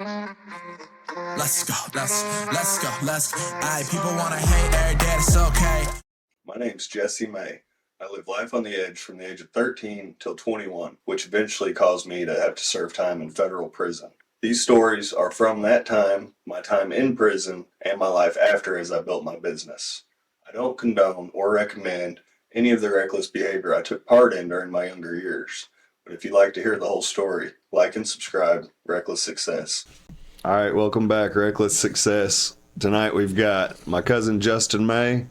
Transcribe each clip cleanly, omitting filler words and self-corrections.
Let's go, let's go. Alright, people wanna hate every day, it's okay. My name's Jesse May. I lived life on the edge from the age of 13 till 21, which eventually caused me to have to serve time in federal prison. These stories are from that time, my time in prison, and my life after as I built my business. I don't condone or recommend any of the reckless behavior I took part in during my younger years. But if you'd like to hear the whole story, like and subscribe. Reckless Success. All right, welcome back, Reckless Success. Tonight we've got my cousin Justin May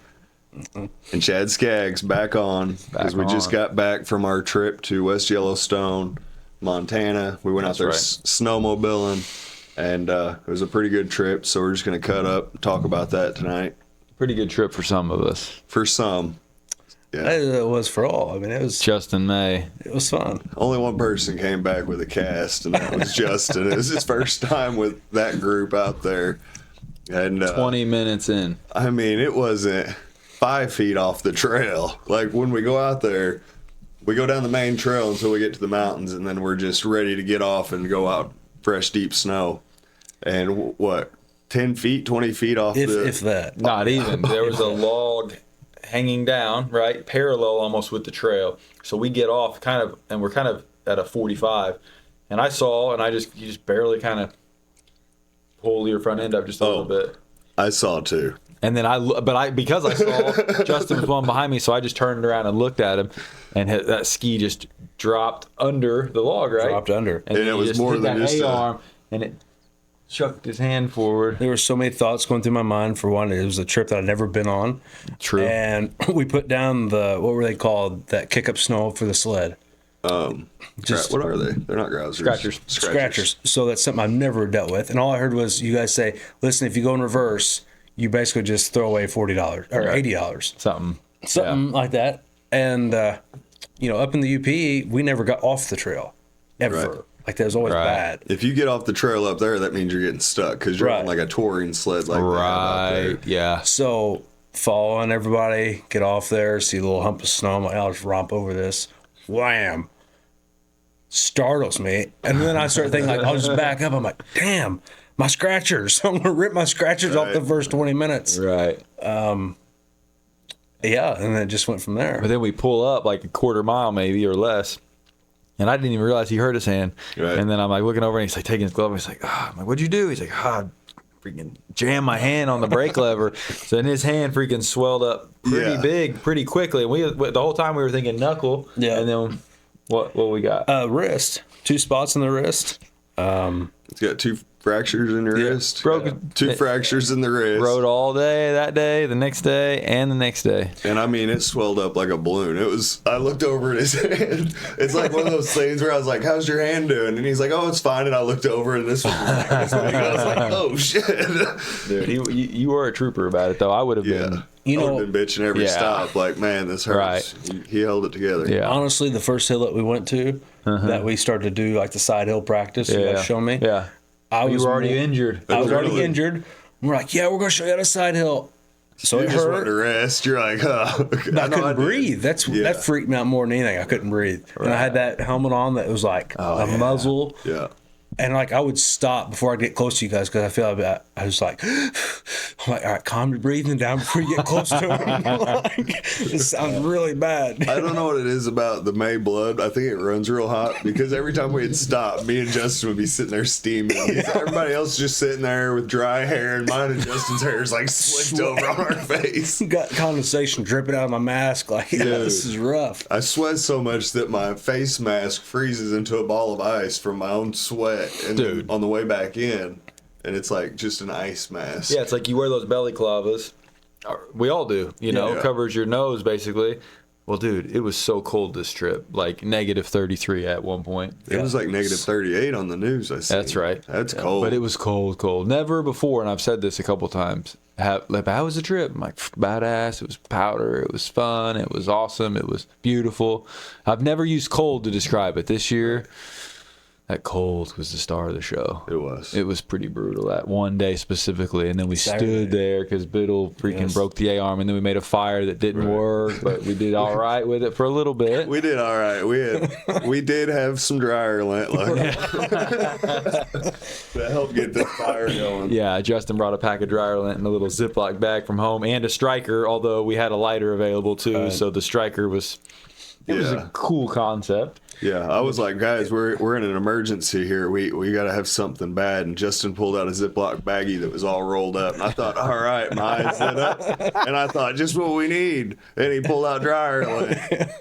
and Chad Skaggs back on because we just got back from our trip to West Yellowstone, Montana. We went out there snowmobiling, and it was a pretty good trip. So we're just going to cut up and talk about that tonight. Pretty good trip for some of us. For some. Yeah. It was for all. I mean, it was Justin May. It was fun. Only one person came back with a cast, and that was Justin. It was his first time with that group out there. And 20 minutes in. I mean, it wasn't 5 feet off the trail. Like when we go out there, we go down the main trail until we get to the mountains, and then we're just ready to get off and go out fresh, deep snow. And what, 10 feet, 20 feet off if that. Not even. There was a log hanging down, right, parallel almost with the trail. So we get off and we're kind of at a 45. And I saw, and you just barely kind of pull your front end up just a little bit. I saw too. And then because I saw Justin was one behind me, so I just turned around and looked at him, and that ski just dropped under the log, right? Dropped under. And it was more than just arm, and it chucked his hand forward. There were so many thoughts going through my mind. For one, it was a trip that I'd never been on. True. And we put down what were they called? That kick up snow for the sled. What are they? They're not grousers. Scratchers. So that's something I've never dealt with. And all I heard was you guys say, listen, if you go in reverse, you basically just throw away $40 or $80. Something like that. And, up in the UP, we never got off the trail, ever. Right. Like, that was always bad. If you get off the trail up there, that means you're getting stuck because you're on like a touring sled like that. Right, yeah. So, following everybody, get off there, see a little hump of snow. I'm like, I'll just romp over this. Wham! Startles me. And then I start thinking, I'll just back up. I'm like, damn, my scratchers. I'm going to rip my scratchers off the first 20 minutes. Right. Yeah, and then it just went from there. But then we pull up like a quarter mile maybe or less. And I didn't even realize he hurt his hand. Right. And then I'm like looking over and he's like taking his glove. And he's like, I'm like, what'd you do? He's like, freaking jammed my hand on the brake lever. So then his hand freaking swelled up pretty big pretty quickly. And the whole time we were thinking knuckle. Yeah. And then what we got? Wrist. 2 spots in the wrist. It's got 2 fractures in your wrist. Broke 2 fractures in the wrist. Rode all day that day, the next day, and the next day. And I mean, it swelled up like a balloon. I looked over at his hand. It's like one of those things where I was like, how's your hand doing? And he's like, oh, it's fine. And I looked over and this was like, I was like, oh, shit. Dude, you were a trooper about it, though. I would have been. I would have been bitching every stop. Like, man, this hurts. Right. He held it together. Yeah. Honestly, the first hill that we went to, that we started to do like the side hill practice, you guys showed me. Yeah. You were already injured. I was already injured. We're like, we're going to show you how to side hill. So you it just hurt. went to rest. You're like, I couldn't breathe. That freaked me out more than anything. I couldn't breathe. Right. And I had that helmet on that was like a muzzle. Yeah. And like I would stop before I get close to you guys because I feel like I was like, I'm like, all right, calm your breathing down before you get close to him. It sounds really bad. I don't know what it is about the May blood. I think it runs real hot because every time we'd stop, me and Justin would be sitting there steaming. Everybody else just sitting there with dry hair, and mine and Justin's hair is like slicked over on our face. Got condensation dripping out of my mask. Like, this is rough. I sweat so much that my face mask freezes into a ball of ice from my own sweat. And on the way back in, and it's like just an ice mask. Yeah, it's like you wear those belly clavas. We all do, covers your nose basically. Well, dude, it was so cold this trip, like negative 33 at one point. It was like negative 38 on the news, I see. That's right. That's cold. But it was cold. Never before, and I've said this a couple times, how was the trip? I'm like, badass. It was powder. It was fun. It was awesome. It was beautiful. I've never used cold to describe it. This year, That cold was the star of the show. It was. It was pretty brutal that one day specifically, and then we Saturday. stood there because Biddle freaking broke the A-arm, and then we made a fire that didn't work, but we did all right with it for a little bit. We did all right. We did have some dryer lint, luckily. That helped get the fire going. Yeah, Justin brought a pack of dryer lint in a little Ziploc bag from home, and a striker, although we had a lighter available too, so the striker was a cool concept. Yeah, I was like, guys, we're in an emergency here. We got to have something bad. And Justin pulled out a Ziploc baggie that was all rolled up. And I thought, all right, my eyes lit up. And I thought, just what we need. And he pulled out dryer,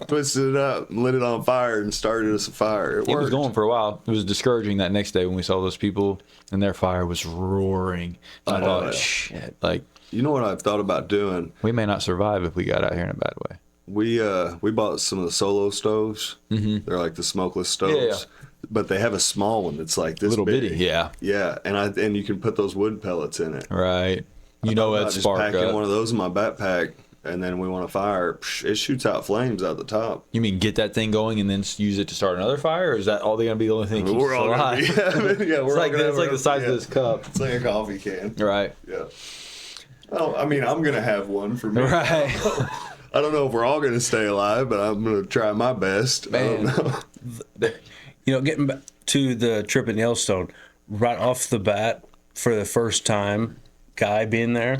twisted it up, and lit it on fire, and started us a fire. It was going for a while. It was discouraging that next day when we saw those people, and their fire was roaring. I thought, shit, like, you know what I've thought about doing? we may not survive if we got out here in a bad way. We bought some of the solo stoves. Mm-hmm. They're like the smokeless stoves, but they have a small one that's like this Little big. bitty, yeah. Yeah, and you can put those wood pellets in it. Right. You know that Just spark packing up. one of those in my backpack, and then we want to fire. It shoots out flames out the top. You mean get that thing going and then use it to start another fire, or is that all they're gonna be the only thing that keeps We're us all gonna alive? be, we're It's like, all it's like the size of this cup. It's like a coffee can. Right. Yeah. Well, I mean, I'm gonna have one for me. Right. I don't know if we're all gonna stay alive, but I'm gonna try my best. Man. I don't know. You know, getting back to the trip in Yellowstone, right off the bat, for the first time, Guy being there,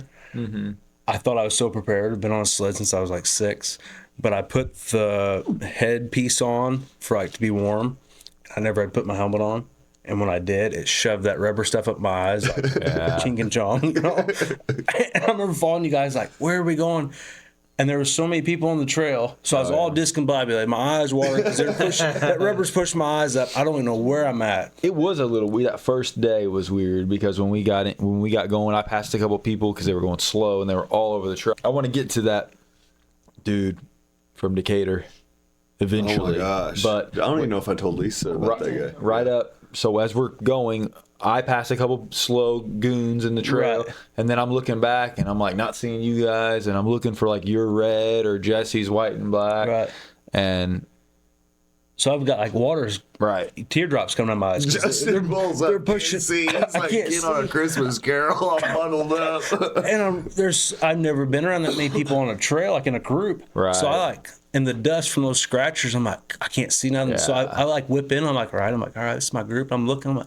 I thought I was so prepared. I've been on a sled since I was like 6, but I put the headpiece on for like to be warm. I never had put my helmet on, and when I did, it shoved that rubber stuff up my eyes like chink and chong. You know? And I remember following you guys like, "Where are we going?" And there were so many people on the trail, so I was all discombobulated. My eyes watered because that rubber's pushing my eyes up. I don't even know where I'm at. It was a little weird. That first day was weird because when we got going, I passed a couple people because they were going slow and they were all over the trail. I want to get to that dude from Decatur eventually. Oh my gosh! But I don't even know if I told Lisa about that guy. Right up. So as we're going, I pass a couple slow goons in the trail, Right. and then I'm looking back and I'm like not seeing you guys, and I'm looking for like your red or Jesse's white and black, Right. and So I've got like teardrops coming out of my eyes. Justin pulls up. they're pushing. It's I like can't get on a Christmas Carol. I'm bundled up. And I've never been around that many people on a trail, like in a group. Right. So I like, in the dust from those scratchers, I'm like, I can't see nothing. So I like whip in. I'm like, all right, this is my group. I'm looking. I'm like,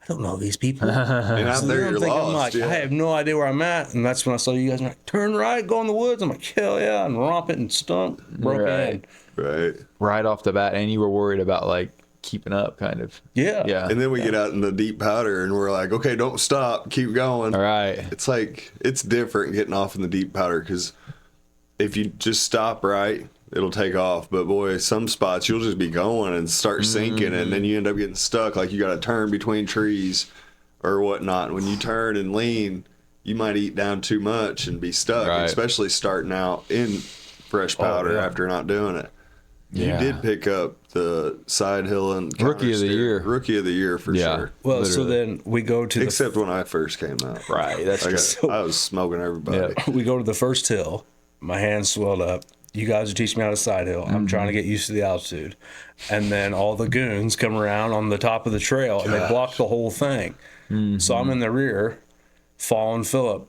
I don't know these people. And out So there, then I'm you're thinking, lost. I'm like, yeah. I have no idea where I'm at. And that's when I saw you guys. I'm like, turn right, go in the woods. I'm like, hell yeah, and romp it and stunk, broke in. Right. right off the bat, and you were worried about like keeping up, kind of. Yeah. Yeah. And then we get out in the deep powder, and we're like, okay, don't stop, keep going. All right. It's like it's different getting off in the deep powder because if you just stop right, it'll take off. But boy, some spots you'll just be going and start sinking, and then you end up getting stuck. Like you got to turn between trees or whatnot. When you turn and lean, you might eat down too much and be stuck, Right. especially starting out in fresh powder after not doing it. Yeah. You did pick up the side hill and Rookie of the counter steer. year. Rookie of the year for Yeah. sure. Well, so Literally. then we go to Except when I first came out. Right. That's I was smoking everybody. we go to the first hill. My hands swelled up. You guys are teaching me how to side hill. I'm trying to get used to the altitude. And then all the goons come around on the top of the trail and they block the whole thing. So I'm in the rear following Philip.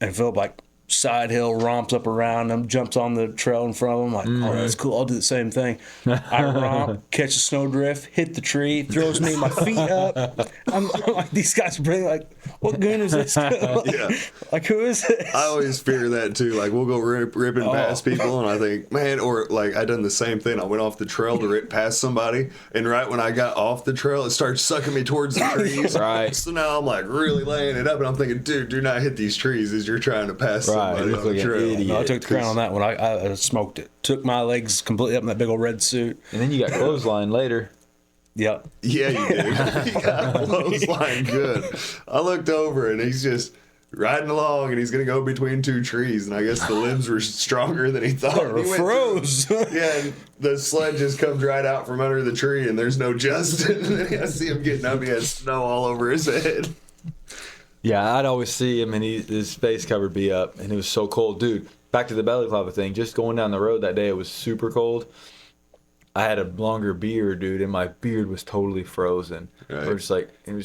And Philip like side hill romps up around him, jumps on the trail in front of him. Like, oh, that's cool. I'll do the same thing. I romp, catch a snowdrift, hit the tree, throws me my feet up. I'm like, these guys are pretty like, what goon is this? Yeah. Like, who is this? I always fear that too. Like we'll go ripping past people, and I think, man, or like I done the same thing. I went off the trail to rip past somebody, and right when I got off the trail, it started sucking me towards the trees. Right. So now I'm like really laying it up, and I'm thinking, dude, do not hit these trees as you're trying to pass Right. somebody You on look the like an trail. idiot. No, I took the crown on that one. I smoked it. Took my legs completely up in that big old red suit. And then you got clothesline later. Yep. Yeah, you did. He got clothesline good. I looked over, and he's just riding along, and he's gonna go between two trees, and I guess the limbs were stronger than he thought. Or He went froze. through- yeah, and the sled just comes right out from under the tree, and there's no Justin. And then I see him getting up. He has snow all over his head. Yeah, I'd always see him, and his face covered be up, and it was so cold. Dude, back to the belly flopper thing, just going down the road that day, it was super cold. I had a longer beard, dude, and my beard was totally frozen. Right. It was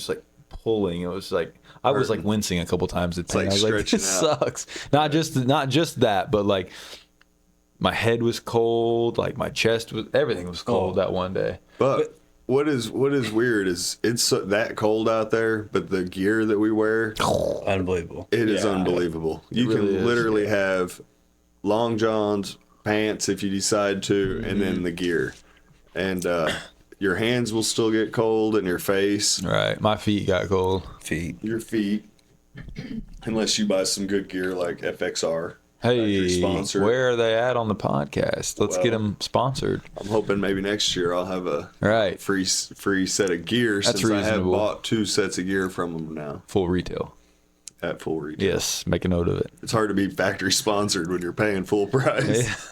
like pulling. It was like I was like wincing a couple times at like I was like, this sucks. Not just that, but like my head was cold, like my chest was, everything was cold that one day. But what is weird is it's that cold out there, but the gear that we wear, Unbelievable. it is unbelievable. You really can literally have long johns, pants if you decide to, and then the gear. And your hands will still get cold and your face. Right. My feet got cold. Your feet. Unless you buy some good gear like FXR. Hey, sponsor. where are they at on the podcast? Let's get them sponsored. I'm hoping maybe next year I'll have a free set of gear. That's since reasonable. I have bought 2 sets of gear from them now. Full retail. At full retail. Yes, make a note of it. It's hard to be factory sponsored when you're paying full price.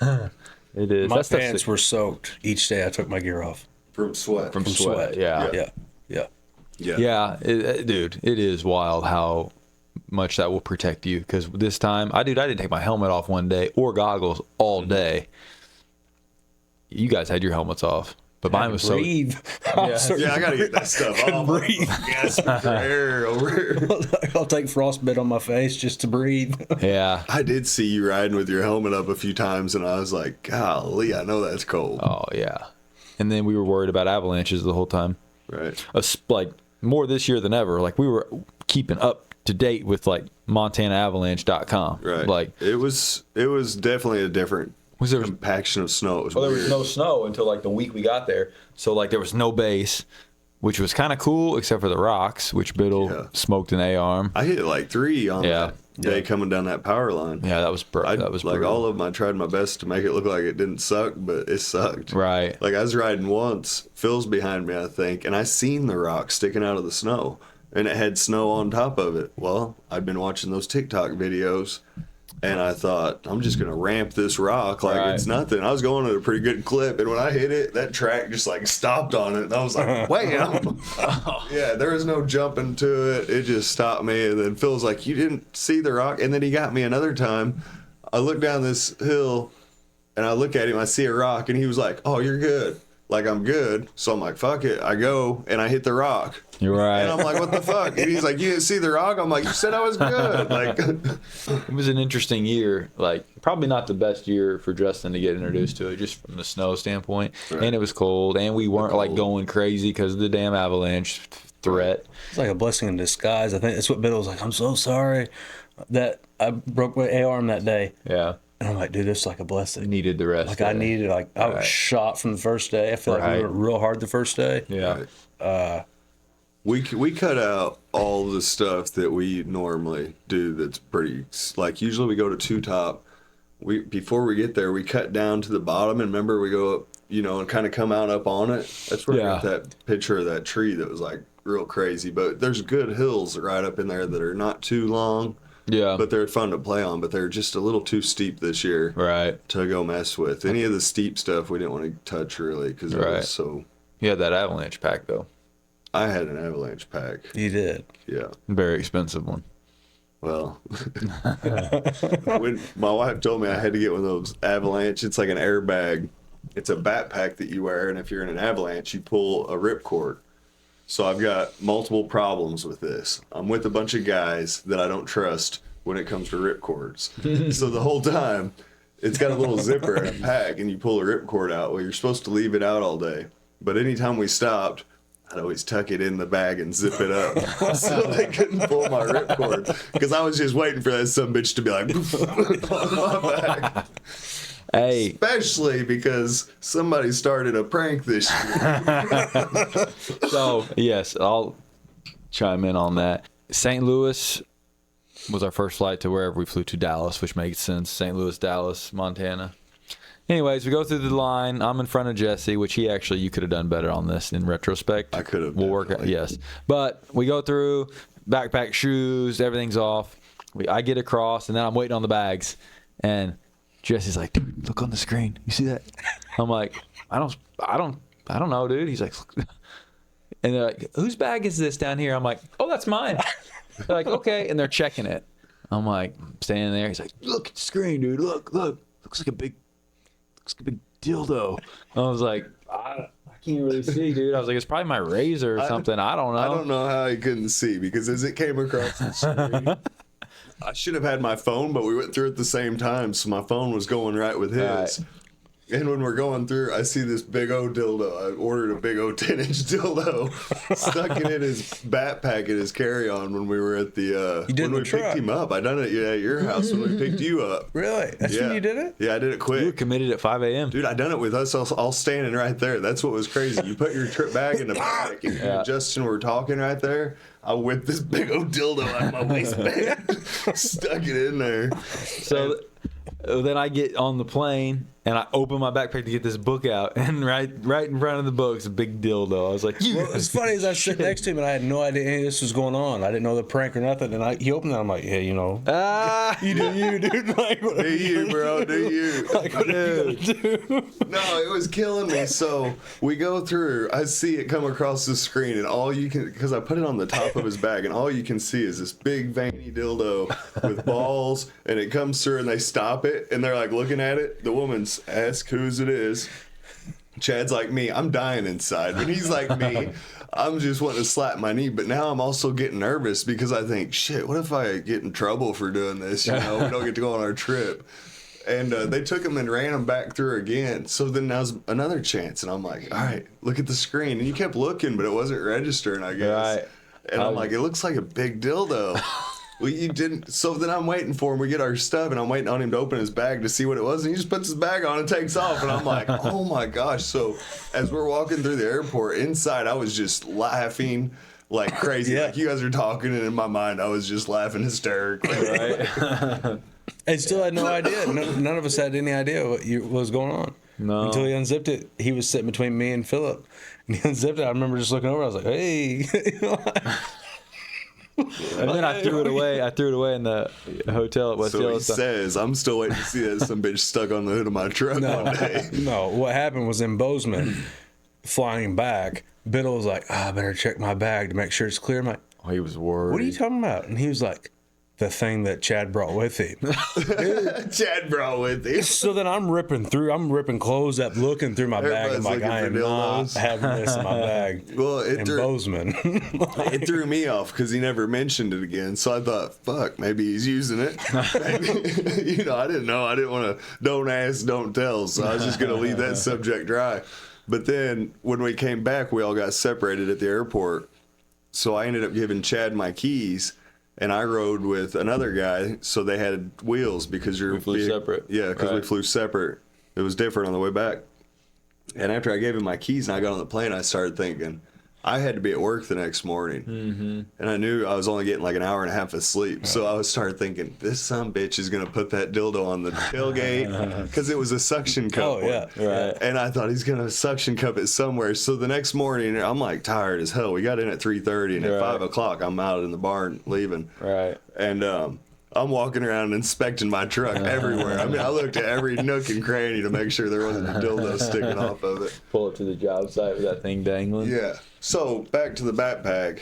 It is. My pants were soaked each day I took my gear off. From sweat. From sweat. Yeah. Yeah. Dude, it is wild how much that will protect you. Because this time, I didn't take my helmet off one day or goggles all day. You guys had your helmets off, but mine was breathe. Yeah, I gotta get that stuff off. Breathe. Gasping for air over here. I'll take frostbite on my face just to breathe. Yeah. I did see you riding with your helmet up a few times, and I was like, golly, I know that's cold. Oh yeah. And then we were worried about avalanches the whole time. Right. Like more this year than ever. Like we were keeping up to date with like MontanaAvalanche.com. Right. Like it was definitely a different compaction of snow. It was there weird. was no snow until like the week we got there. So like there was no base, which was kind of cool except for the rocks, which Biddle smoked an A-arm. I hit like 3 on that day coming down that power line. Yeah, that was that was like brutal. all of them. I tried my best to make it look like it didn't suck, but it sucked. Right. Like I was riding once, Phil's behind me, I think, and I seen the rock sticking out of the snow, and it had snow on top of it. Well, I'd been watching those TikTok videos, and I thought, I'm just gonna ramp this rock like it's nothing. I was going at a pretty good clip, and when I hit it, that track just like stopped on it, and I was like, wham! Yeah, there was no jumping to it. It just stopped me, and then Phil's like, you didn't see the rock? And then he got me another time. I look down this hill, and I look at him, I see a rock, and he was like, oh, you're good. Like, I'm good. So I'm like, fuck it. I go, and I hit the rock. You're right. And I'm like, what the fuck? And he's like, you didn't see the rock? I'm like, you said I was good. Like, it was an interesting year. Like, probably not the best year for Justin to get introduced to it, just from the snow standpoint. Right. And it was cold, and we weren't like going crazy because of the damn avalanche threat. It's like a blessing in disguise. I think that's what Biddle was like. I'm so sorry that I broke my A-arm that day. Yeah. And I'm like, dude, this is like a blessing. Needed the rest. Like I needed, like I was shot from the first day. I feel like we went real hard the first day. Yeah. Right. We cut out all the stuff that we normally do. That's pretty like usually we go to Two Top. Before we get there, we cut down to the bottom, and remember we go up, and kind of come out up on it. That's where I got that picture of that tree that was like real crazy. But there's good hills right up in there that are not too long. Yeah. But they're fun to play on, but they're just a little too steep this year. Right. To go mess with. Any of the steep stuff we didn't want to touch really because it was so. You had that avalanche pack though. I had an avalanche pack. You did. Yeah. Very expensive one. Well, when my wife told me I had to get one of those avalanche, it's like an airbag. It's a backpack that you wear, and if you're in an avalanche, you pull a ripcord. So I've got multiple problems with this. I'm with a bunch of guys that I don't trust when it comes to ripcords. So the whole time, it's got a little zipper and a pack, and you pull a ripcord out. Well, you're supposed to leave it out all day. But anytime we stopped, I'd always tuck it in the bag and zip it up so they couldn't pull my ripcord. Because I was just waiting for that sumbitch to be like, on my back. Hey. Especially because somebody started a prank this year. So, yes, I'll chime in on that. St. Louis was our first flight to wherever we flew to, Dallas, which makes sense. St. Louis, Dallas, Montana. Anyways, we go through the line. I'm in front of Jesse, which you could have done better on this in retrospect. I could have. We'll work it. Yes. But we go through, backpack, shoes, everything's off. I get across, and then I'm waiting on the bags. And Jesse's like, dude, look on the screen. You see that? I'm like, I don't know, dude. He's like, and they're like, whose bag is this down here? I'm like, oh, that's mine. They're like, okay. And they're checking it. I'm like, standing there. He's like, look at the screen, dude. Look. Looks like a big dildo. I was like, I can't really see, dude. I was like, it's probably my razor or something. I don't know. I don't know how he couldn't see because as it came across the screen, I should have had my phone, but we went through at the same time, so my phone was going right with his. Right. And when we're going through, I see this big old dildo. I ordered a big old 10-inch dildo, stuck it in his backpack in his carry-on when we were at the You did when the we truck. picked him up. I done it at your house when we picked you up. Really? That's Yeah. when you did it? Yeah, I did it You were quick. committed at 5 a.m. Dude, I done it with us all standing right there. That's what was crazy. You put your trip bag in the back, and Yeah. Justin were talking right there. I whipped this big old dildo out of my waistband, stuck it in there. So then I get on the plane and I open my backpack to get this book out, and right in front of the book's a big dildo. I was like, Well, it's funny as I sit next to him and I had no idea any of this was going on. I didn't know the prank or nothing. And he opened it. I'm like, yeah, you know, you do you, dude. Like, Do you, bro? Do you? like, whatever you gotta do. No, it was killing me. So we go through. I see it come across the screen, and all you can, because I put it on the top of his bag, and all you can see is this big veiny dildo with balls, and it comes through, and they stop it, and they're like looking at it. The woman's ask whose it is. Chad's like me. I'm dying inside. When he's like me, I'm just wanting to slap my knee. But now I'm also getting nervous because I think, shit, what if I get in trouble for doing this? You know, we don't get to go on our trip. And they took him and ran him back through again. So then now's another chance. And I'm like, all right, look at the screen. And you kept looking, but it wasn't registering, I guess. Right. And I'm like, it looks like a big dildo. Well, you didn't. So then I'm waiting for him. We get our stuff, and I'm waiting on him to open his bag to see what it was. And he just puts his bag on and takes off. And I'm like, oh my gosh. So as we're walking through the airport, inside, I was just laughing like crazy. Yeah. Like you guys are talking, and in my mind, I was just laughing hysterically. right. I still had no idea. None of us had any idea what was going on. No. Until he unzipped it. He was sitting between me and Philip. And he unzipped it. I remember just looking over. I was like, hey. And then I threw it away. I threw it away in the hotel at West So he Yellowstone. says, I'm still waiting to see that some bitch stuck on the hood of my truck one day. No, what happened was in Bozeman, flying back, Biddle was like, I better check my bag to make sure it's clear. I'm like, Oh, he was worried. what are you talking about? And he was like, the thing that Chad brought with him. Chad brought with him. So then I'm ripping clothes up, looking through my bag. I'm like, Everybody's I am looking for not dildos. having this in my bag. Well, it in threw, Bozeman. it threw me off because he never mentioned it again. So I thought, fuck, maybe he's using it. Maybe, you know, I didn't know. I didn't want to, don't ask, don't tell. So I was just going to leave that subject dry. But then when we came back, we all got separated at the airport. So I ended up giving Chad my keys. And I rode with another guy, so they had wheels because We flew separate. Yeah, because we Right. flew separate. It was different on the way back. And after I gave him my keys and I got on the plane, I started thinking I had to be at work the next morning. Mm-hmm. And I knew I was only getting like an hour and a half of sleep. So I started thinking, this sumbitch is going to put that dildo on the tailgate because it was a suction cup. Oh, yeah. one. Right. And I thought he's going to suction cup it somewhere. So the next morning, I'm like tired as hell. We got in at 3:30 and at Right. 5 o'clock, I'm out in the barn leaving. Right. And I'm walking around inspecting my truck everywhere. I mean, I looked at every nook and cranny to make sure there wasn't a dildo sticking off of it. Pull it to the job site with that thing dangling. Yeah. So back to the backpack.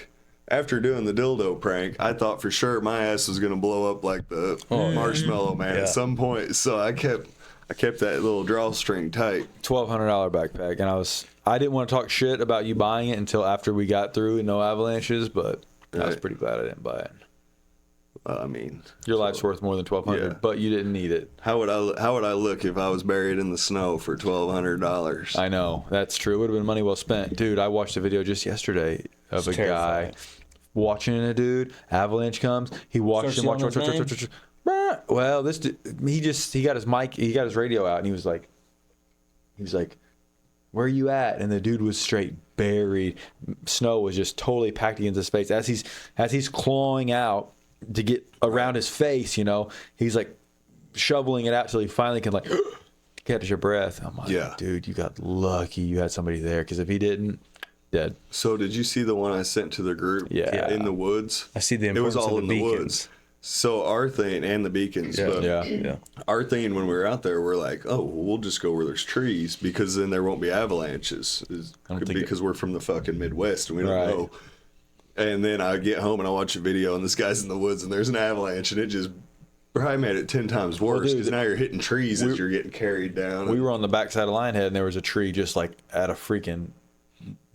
After doing the dildo prank, I thought for sure my ass was gonna blow up like the Marshmallow Man Yeah. at some point. So I kept that little drawstring tight. $1,200 backpack, and I didn't want to talk shit about you buying it until after we got through and no avalanches, but I was Right. pretty glad I didn't buy it. I mean, Your life's worth more than $1,200, Yeah. but you didn't need it. how would I look if I was buried in the snow for $1,200? I know, that's true. It would have been money well spent. Dude, I watched a video just yesterday of It's a guy terrifying. watching a dude, avalanche comes, he watched him, Starts watch. yelling his name? Well, this dude, he got his mic, he got his radio out, and he was like, where are you at? And the dude was straight buried. Snow was just totally packed against his face. As he's clawing out to get around his face, you know, he's like shoveling it out till he finally can like catch your breath. I'm like, Yeah. dude, you got lucky you had somebody there, because if he didn't, dead. So did you see the one I sent to the group? Yeah. In the woods. I see the It was importance all of in the the beacons. woods. So our thing and the beacons. Yeah. But Yeah. our thing when we were out there, we're like, oh, well, we'll just go where there's trees because then there won't be avalanches. don't think Because we're from the fucking Midwest and we don't Right. know. And then I get home and I watch a video and this guy's in the woods and there's an avalanche and it just Probably made it 10 times worse dude, because now you're hitting trees as you're getting carried down. We were on the backside of Lionhead, and there was a tree just like at a freaking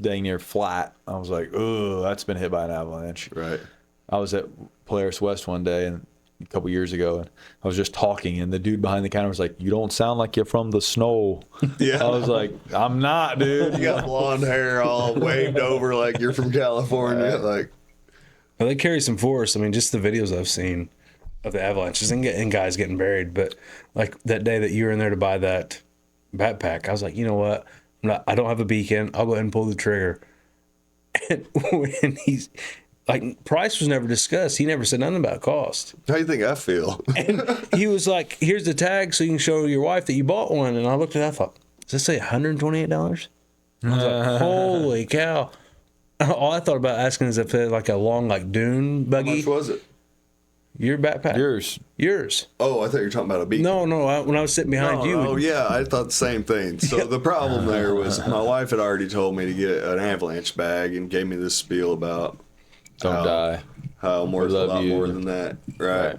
dang near flat. I was like, "Ugh, that's been hit by an avalanche." Right. I was at Polaris West one day and a couple years ago, and I was just talking, and the dude behind the counter was like, "You don't sound like you're from the snow." Yeah. I was like, "I'm not, dude." You got blonde hair all waved over like you're from California. Like, Well, they carry some force. I mean, just the videos I've seen of the avalanches and guys getting buried. But like that day that you were in there to buy that backpack, I was like, you know what? I don't have a beacon. I'll go ahead and pull the trigger. And when he's like, price was never discussed. He never said nothing about cost. how you think I feel? And he was like, here's the tag so you can show your wife that you bought one. And I looked at it, I thought, does this say $128? I was like, holy cow. All I thought about asking is if it had like a long like dune How buggy. much was it? Your backpack. Yours. Oh, I thought you were talking about a beacon. No, when I was sitting behind you. Oh, yeah, I thought the same thing. So the problem there was my wife had already told me to get an avalanche bag and gave me this spiel about Don't die. how I'm worth a love lot you. more than that. Right.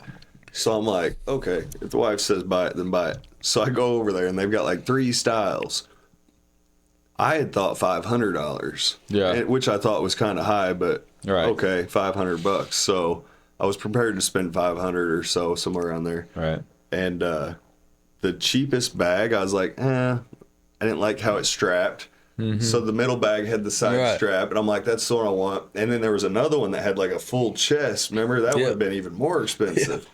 So I'm like, okay, if the wife says buy it, then buy it. So I go over there and they've got like 3 styles. I had thought $500. Yeah. Which I thought was kind of high, but Right. okay, $500. So I was prepared to spend 500 or so, somewhere around there. Right. And the cheapest bag, I was like, I didn't like how it strapped. So the middle bag had the side Right. strap, and I'm like, that's the one I want. And then there was another one that had like a full chest. Remember, that would have been even more expensive.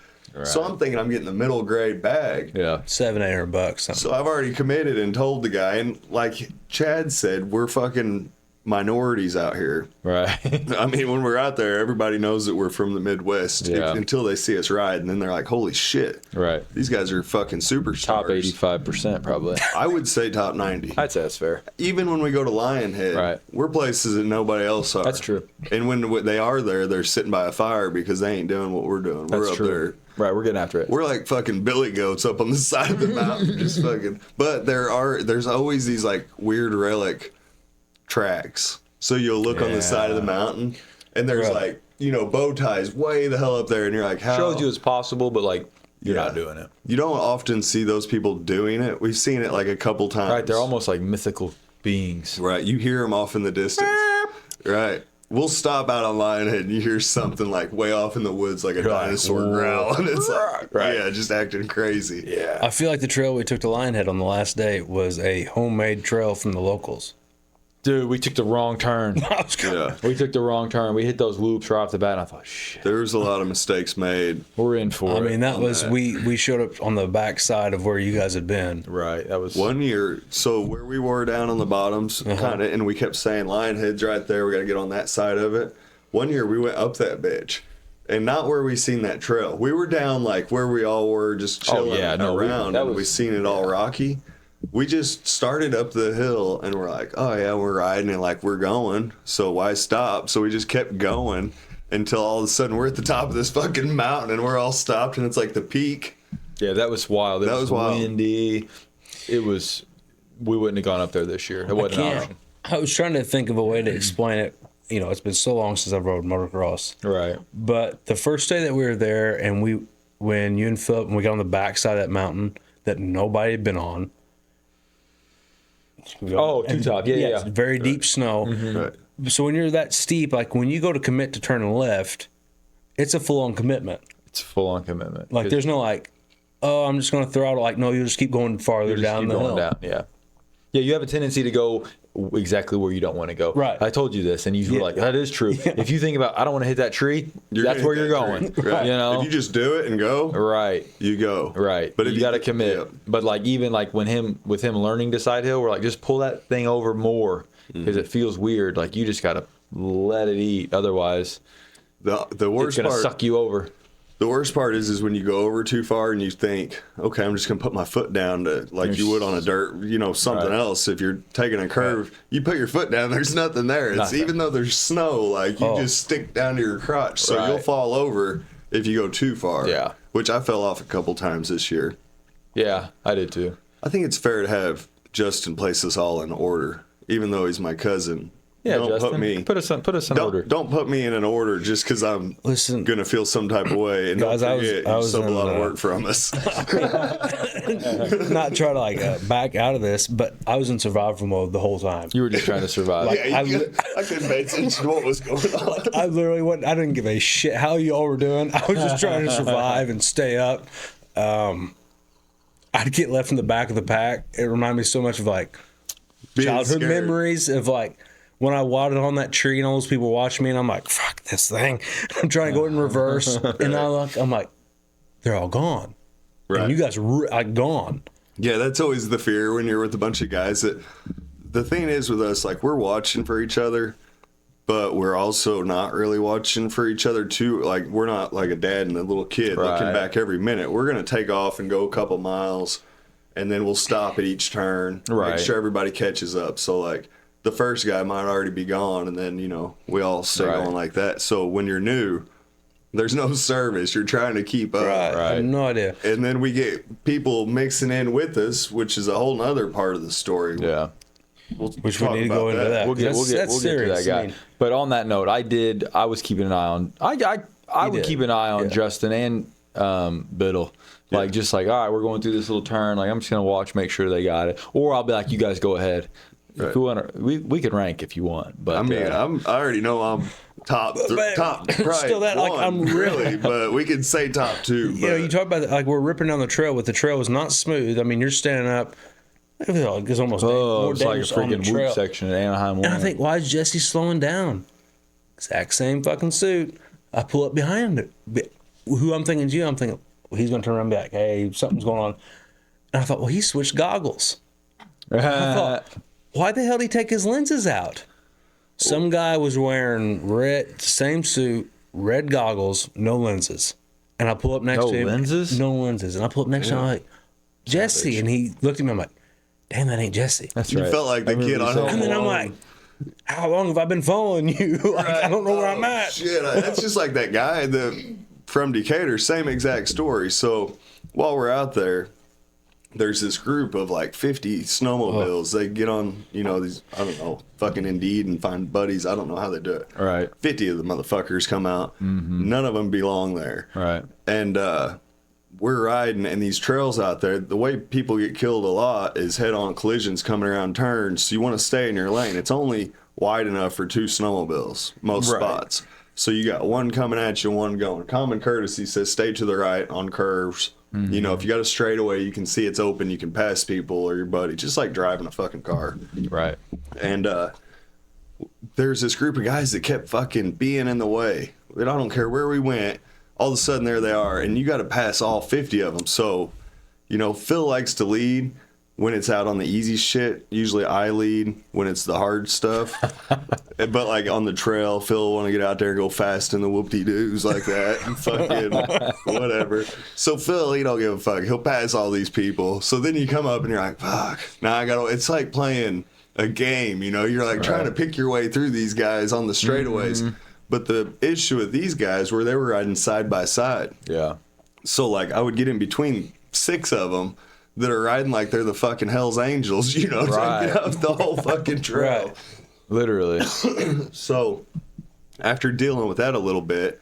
So I'm thinking I'm getting the middle grade bag. Yeah. $700-800. Something. So I've already committed and told the guy, and like Chad said, we're fucking minorities out here. Right. I mean, when we're out there, everybody knows that we're from the Midwest Yeah. until they see us ride, and then they're like, holy shit. Right. These guys are fucking superstars. Top 85% probably. I would say top 90. I'd say that's fair. Even when we go to Lionhead, Right. we're places that nobody else are. That's true. And when they are there, they're sitting by a fire because they ain't doing what we're doing. We're That's up true. there. Right, we're getting after it. We're like fucking billy goats up on the side of the mountain, just fucking. But there's always these like weird relic tracks. So you'll look on the side of the mountain, and there's like bow ties way the hell up there, and you're like, how? Shows you it's possible, but like you're not doing it. You don't often see those people doing it. We've seen it like a couple times. Right, they're almost like mythical beings. Right, you hear them off in the distance. Right. We'll stop out on Lionhead and you hear something like way off in the woods, like a dinosaur growl, and it's like, yeah, just acting crazy. Yeah. I feel like the trail we took to Lionhead on the last day was a homemade trail from the locals. Dude, we took the wrong turn. Yeah. We took the wrong turn. We hit those loops right off the bat, and I thought, shit, There's a lot of mistakes made. we're in for it. I mean, that was we showed up on the back side of where you guys had been. Right, that was... One year, so where we were down on the bottoms, kind of, and we kept saying Lionhead's right there. We got to get on that side of it. One year we went up that bitch, and not where we seen that trail. We were down like where we all were, just chilling around, and we seen it all rocky. We just started up the hill, and we're like, oh yeah, we're riding, and like we're going. So why stop? So we just kept going until all of a sudden we're at the top of this fucking mountain, and we're all stopped, and it's like the peak. Yeah, that was wild. It was wild. windy. It was... We wouldn't have gone up there this year. It wasn't an option. I was trying to think of a way to explain it. You know, it's been so long since I've rode motocross. Right. But the first day that we were there, and when you and Philip, and we got on the back side of that mountain that nobody had been on. Oh, two top. Yeah. It's very deep snow. Right. So when you're that steep, like when you go to commit to turn left, it's a full-on commitment. It's full-on commitment. Like there's no like, oh, I'm just going to throttle. Like, no, you'll just keep going farther down the hill. Yeah. Yeah, you have a tendency to go exactly where you don't want to go. Right. I told you this, and you were like, that is true. If you think about, I don't want to hit that tree, that's where you're going. Right. You know? If you just do it and go, Right. you go. Right. But But if you got to commit. yeah. But like even like with him learning to side hill, we're like, just pull that thing over more because it feels weird. Like you just got to let it eat. Otherwise, The it's worst going to part. suck you over. The worst part is when you go over too far and you think, okay, I'm just gonna put my foot down to like you would on a dirt, something Right. else. If you're taking a curve, you put your foot down. There's nothing there. It's Nothing. even though there's snow, like you just stick down to your crotch, so you'll Right. fall over if you go too far. Yeah. Which I fell off a couple times this year. Yeah, I did too. I think it's fair to have Justin place us all in order, even though he's my cousin. Yeah, don't Justin, put me. put us in order. Don't put me in an order just because I'm gonna feel some type of way. And Guys, don't forget, I you was sub a in, lot of work from us. Not try to like back out of this, but I was in survival mode the whole time. You were just trying to survive. Yeah, I couldn't pay attention to what was going on. I literally wasn't. I didn't give a shit how y'all were doing. I was just trying to survive and stay up. I'd get left in the back of the pack. It reminded me so much of like Being childhood scared. memories of like when I wadded on that tree and all those people watching me, and I'm like, fuck this thing. I'm trying to go in reverse, and I'm like, they're all gone. Right. And you guys are gone. Yeah, that's always the fear when you're with a bunch of guys. That the thing is with us, like we're watching for each other, but we're also not really watching for each other too. Like we're not like a dad and a little kid looking Right. back every minute. We're gonna take off and go a couple miles, and then we'll stop at each turn, Right. make sure everybody catches up. So like the first guy might already be gone, and then we all stay Right. going like that. So when you're new, there's no service. You're trying to keep up. I have no idea. And then we get people mixing in with us, which is a whole nother part of the story. Yeah. Which we need to go into that. We'll get That's to that serious. guy. I mean, But on that note, I was keeping an eye on. I would did. keep an eye on Yeah. Justin and Biddle. Like just like, all right, we're going through this little turn. Like I'm just gonna watch, make sure they got it, or I'll be like, you guys go ahead. If we want to, we can rank if you want. But I mean, I already know I'm top, But probably still that, like, one, I'm really, but we can say top two. you know, you talk about like we're ripping down the trail, but the trail is not smooth. I mean, you're standing up. It's almost more it's like a dangerous on the freaking trail. whoop section at Anaheim. And I think, why is Jesse slowing down? Exact same fucking suit. I pull up behind it. Who I'm thinking is you. I'm thinking, well, he's going to turn around and be like, hey, something's going on. And I thought, well, he switched goggles. I thought, why the hell did he take his lenses out? Some guy was wearing same suit, red goggles, no lenses. And I pull up next No to him. lenses? No lenses. And I pull up next to him, I'm like, Jesse. And he looked at me, I'm like, damn, that ain't Jesse. That's You right. felt like the I remember kid you on saying Home And then I'm Alone. like, how long have I been following you? Like, I don't know where I'm at. Shit, that's just like that guy from Decatur, same exact story. So while we're out there, there's this group of like 50 snowmobiles. They get on, these, I don't know, fucking Indeed and find buddies. I don't know how they do it. Right. 50 of the motherfuckers come out. None of them belong there. Right. And we're riding, and these trails out there, the way people get killed a lot is head-on collisions coming around turns. So you want to stay in your lane. It's only wide enough for two snowmobiles, most Right. spots. So you got one coming at you, one going. Common courtesy says stay to the right on curves. If you got a straightaway, you can see it's open, you can pass people or your buddy, just like driving a fucking car. Right. And there's this group of guys that kept fucking being in the way. And I don't care where we went, all of a sudden there they are, and you got to pass all 50 of them. So, Phil likes to lead when it's out on the easy shit. Usually I lead when it's the hard stuff. But like on the trail, Phil want to get out there and go fast in the whoop-de-doos like that and fucking whatever. So Phil, he don't give a fuck. He'll pass all these people. So then you come up and you're like, fuck. Now I got to, it's like playing a game, You're like trying to pick your way through these guys on the straightaways. But the issue with these guys were they were riding side by side. Yeah. So like I would get in between 6 of them that are riding like they're the fucking Hell's Angels, trying to get up the whole fucking trail. Right. Literally. So after dealing with that a little bit,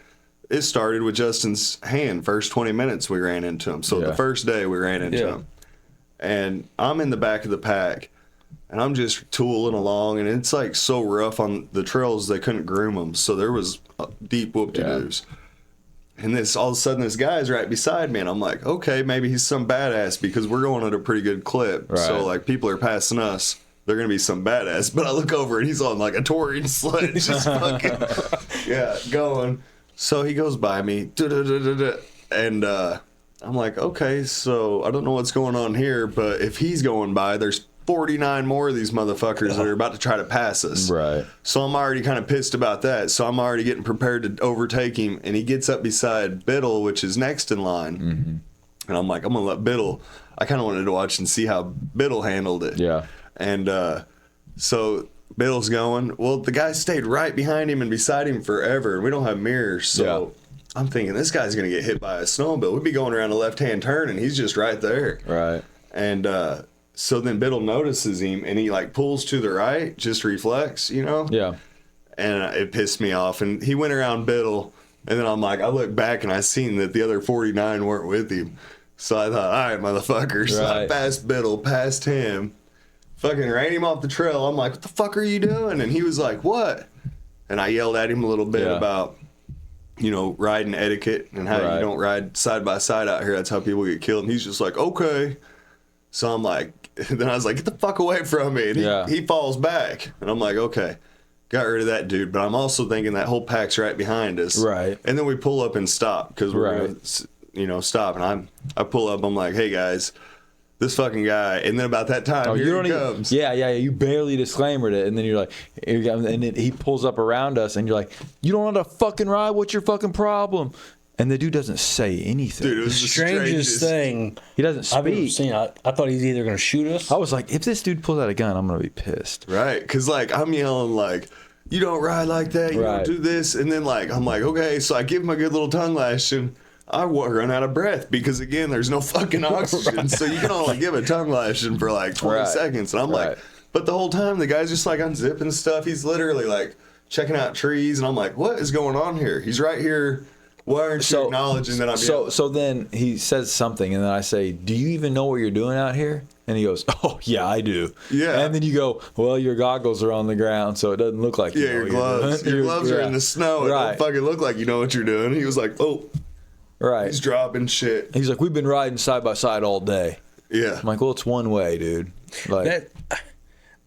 it started with Justin's hand. First 20 minutes we ran into him. So Yeah. the first day we ran into him. And I'm in the back of the pack. And I'm just tooling along, and it's like so rough on the trails they couldn't groom them, so there was deep whoop-de-doos. And all of a sudden this guy's right beside me, and I'm like, okay, maybe he's some badass because we're going at a pretty good clip. Right. So like people are passing us, they're gonna be some badass. But I look over and he's on like a touring sled, just fucking going. So he goes by me, and I'm like, okay, so I don't know what's going on here, but if he's going by, there's 49 more of these motherfuckers that are about to try to pass us. Right. So I'm already kind of pissed about that. So I'm already getting prepared to overtake him. And he gets up beside Biddle, which is next in line. And I'm like, I'm going to let Biddle. I kind of wanted to watch and see how Biddle handled it. Yeah. And so Biddle's going. Well, the guy stayed right behind him and beside him forever. And we don't have mirrors. So I'm thinking, this guy's going to get hit by a snowmobile. We'd be going around a left-hand turn, and he's just right there. Right. And so then Biddle notices him, and he like pulls to the right, just reflex, you know? Yeah. And it pissed me off. And he went around Biddle, and then I'm like, I look back and I seen that the other 49 weren't with him. So I thought, all right, motherfucker. So I passed Biddle, past him, fucking ran him off the trail. I'm like, what the fuck are you doing? And he was like, what? And I yelled at him a little bit about, you know, riding etiquette and how you don't ride side by side out here. That's how people get killed. And he's just like, okay. So I'm like, then I was like, get the fuck away from me. And he falls back. And I'm like, okay. Got rid of that dude, but I'm also thinking that whole pack's right behind us. Right. And then we pull up and stop because we're going to, you know, stop. And I pull up, I'm like, hey guys, this fucking guy. And then about that time, here he comes. Yeah. You barely disclaimered it. And then you're like, and then he pulls up around us and you're like, you don't know how to fucking ride? What's your fucking problem? And the dude doesn't say anything. Dude, it was the strangest thing he doesn't speak. I've ever seen. I thought he was either going to shoot us. I was like, if this dude pulls out a gun, I'm going to be pissed. Right. Because, like, I'm yelling, like, you don't ride like that. You don't do this. And then, like, I'm like, okay. So I give him a good little tongue lashing. I run out of breath because, again, there's no fucking oxygen. So you can only give a tongue lashing for, like, 20 seconds. And I'm like, but the whole time, the guy's just, like, unzipping stuff. He's literally, like, checking out trees. And I'm like, what is going on here? He's right here. Why aren't you acknowledging that I'm yelling? So then he says something, and then I say, do you even know what you're doing out here? And he goes, oh, yeah, I do. Yeah. And then you go, well, your goggles are on the ground, so it doesn't look like you know your gloves. Your gloves are in the snow. It don't fucking look like you know what you're doing. He was like, oh. Right. He's dropping shit. He's like, we've been riding side by side all day. Yeah. I'm like, well, it's one way, dude. Like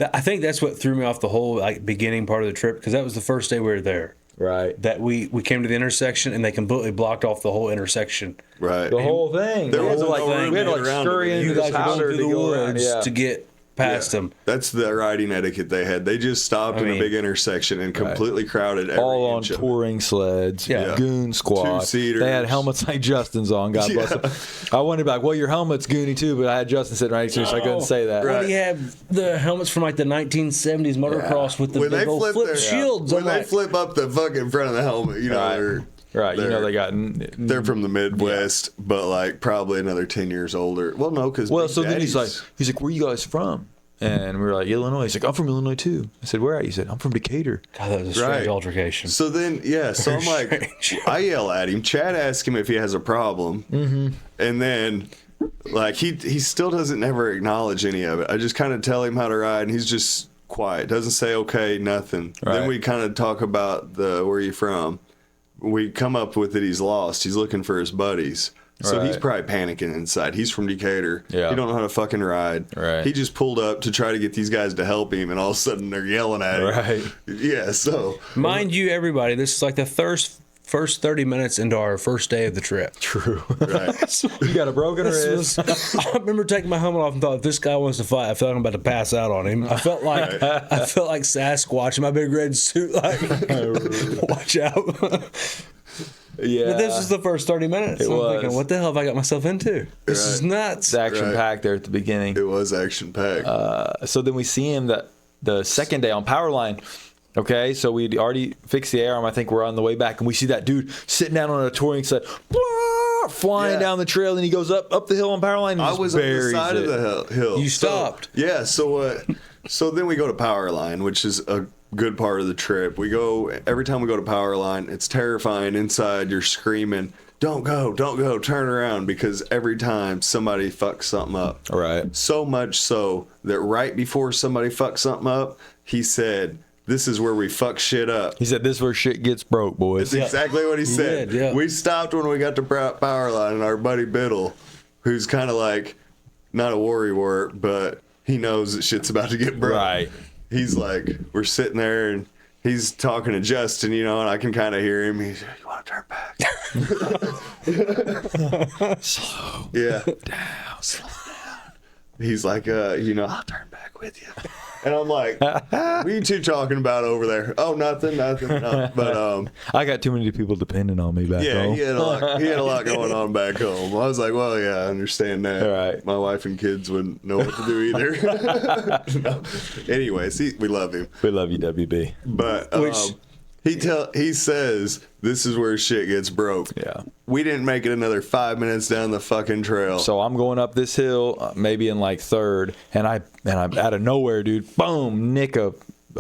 I think that's what threw me off the whole like beginning part of the trip, because that was the first day we were there. Right. That we came to the intersection and they completely blocked off the whole intersection. Right. The whole thing. There was like we had to like scurry into this powder to go around. To get past them. That's the riding etiquette they had. They just stopped in a big intersection and completely crowded every all on inch of it. touring sleds, goon squad. Two-seaters. They had helmets like Justin's on. God bless them. I wanted to be like, well, your helmet's goony too, but I had Justin sitting right next to me, so I couldn't say that. Well, he had the helmets from like the 1970s motocross with the big old flip shields. When they flip up the fucking front of the helmet, you know, Right, you know they got. They're from the Midwest, but like probably another 10 years older. Well, no, because so then he's like, where you guys from? And we were like, Illinois. He's like, I'm from Illinois too. I said, where at? He said, I'm from Decatur. God, that was a strange altercation. So then, so I'm like, I yell at him. Chad asks him if he has a problem, and then like he still doesn't ever acknowledge any of it. I just kind of tell him how to ride, and he's just quiet. Doesn't say okay, nothing. Right. Then we kind of talk about where you from. We come up with that he's lost. He's looking for his buddies. So he's probably panicking inside. He's from Decatur. Yeah. He don't know how to fucking ride. Right. He just pulled up to try to get these guys to help him, and all of a sudden they're yelling at him. Right. Yeah, so. Mind you, everybody, this is like the first 30 minutes into our first day of the trip. True. Right. You got a broken wrist. I remember taking my helmet off and thought, if this guy wants to fight, I felt like I'm about to pass out on him. I felt like Sasquatch in my big red suit, like, watch out. Yeah. But this is the first 30 minutes. I'm thinking, what the hell have I got myself into? This is nuts. It's action packed there at the beginning. It was action packed. So then we see him the second day on Powerline. Okay, so we'd already fixed the air arm. I think we're on the way back, and we see that dude sitting down on a touring set, flying down the trail, and he goes up the hill on Powerline. And I was on the side of the hill. You stopped. Yeah, so then we go to Powerline, which is a good part of the trip. Every time we go to Powerline, it's terrifying. Inside, you're screaming, don't go, turn around, because every time somebody fucks something up. Right. So much so that right before somebody fucks something up, he said, this is where we fuck shit up. He said, this is where shit gets broke, boys. That's exactly what he said. did, yeah. We stopped when we got to Powerline, and our buddy Biddle, who's kind of like, not a worrywart, but he knows that shit's about to get broke. Right. He's like, we're sitting there, and he's talking to Justin, and I can kind of hear him. He's like, you want to turn back? Slow down. Slow down. He's like, I'll turn back with you. And I'm like, what are you two talking about over there? Oh, nothing. No. But I got too many people depending on me back home. he had a lot going on back home. I was like, well, yeah, I understand that. Right. My wife and kids wouldn't know what to do either. No. Anyways, we love him. We love you, WB. But He says this is where shit gets broke. Yeah. We didn't make it another 5 minutes down the fucking trail. So I'm going up this hill, maybe in like third, and I'm out of nowhere, dude. Boom, nick a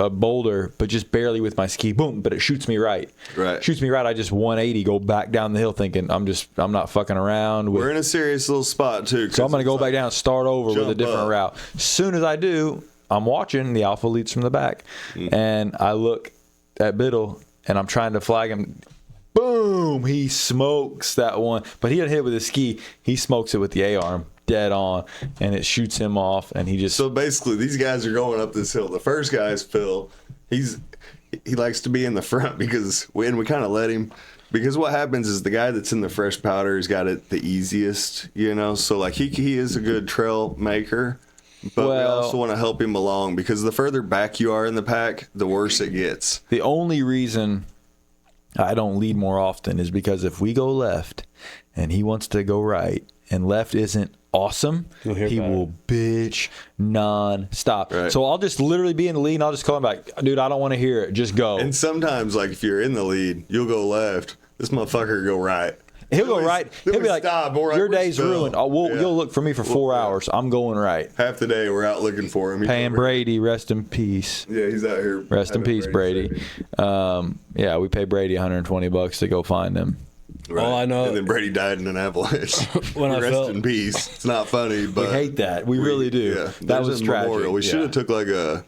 boulder, but just barely with my ski. Boom, but it shoots me right. Right. Shoots me right. I just 180, go back down the hill, thinking I'm not fucking around. We're in a serious little spot too. So I'm gonna go back down and start over with a different route. As soon as I do, I'm watching. The Alpha leads from the back, and I look at Biddle, and I'm trying to flag him. Boom! He smokes that one, but he didn't hit it with his ski. He smokes it with the A-arm, dead on, and it shoots him off. And he just So basically, these guys are going up this hill. The first guy is Phil. He likes to be in the front because we kind of let him. Because what happens is the guy that's in the fresh powder has got it the easiest, you know. So like he is a good trail maker, but we also want to help him along because the further back you are in the pack, the worse it gets. The only reason I don't lead more often is because if we go left and he wants to go right and left isn't awesome, he will bitch non-stop. Right. So I'll just literally be in the lead and I'll just call him back, dude, I don't want to hear it. Just go. And sometimes, like if you're in the lead, you'll go left. This motherfucker will go right. He'll go right. He'll be like, stop. We're your like, day's ruined. You'll look for me for 4 hours. I'm going right. Half the day we're out looking for him. Paying Brady, rest in peace. Yeah, he's out here. Rest in peace, Brady. Yeah, we pay Brady $120 to go find him. Right. All I know, and then Brady died in an avalanche. When I Rest felt- in peace. It's not funny, but We hate that. We really do. Yeah, That was tragic. memorial. We should have took like a.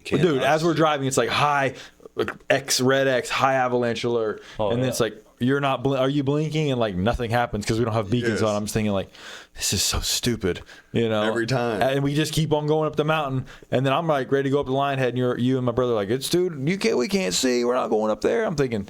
Dude, as we're driving, it's like high red X, high avalanche alert, and then it's like you're not. Are you blinking? And like nothing happens because we don't have beacons on. I'm just thinking like, this is so stupid, you know. Every time, and we just keep on going up the mountain, and then I'm like ready to go up the line head, and you and my brother are like, it's dude, we can't see. We're not going up there. I'm thinking,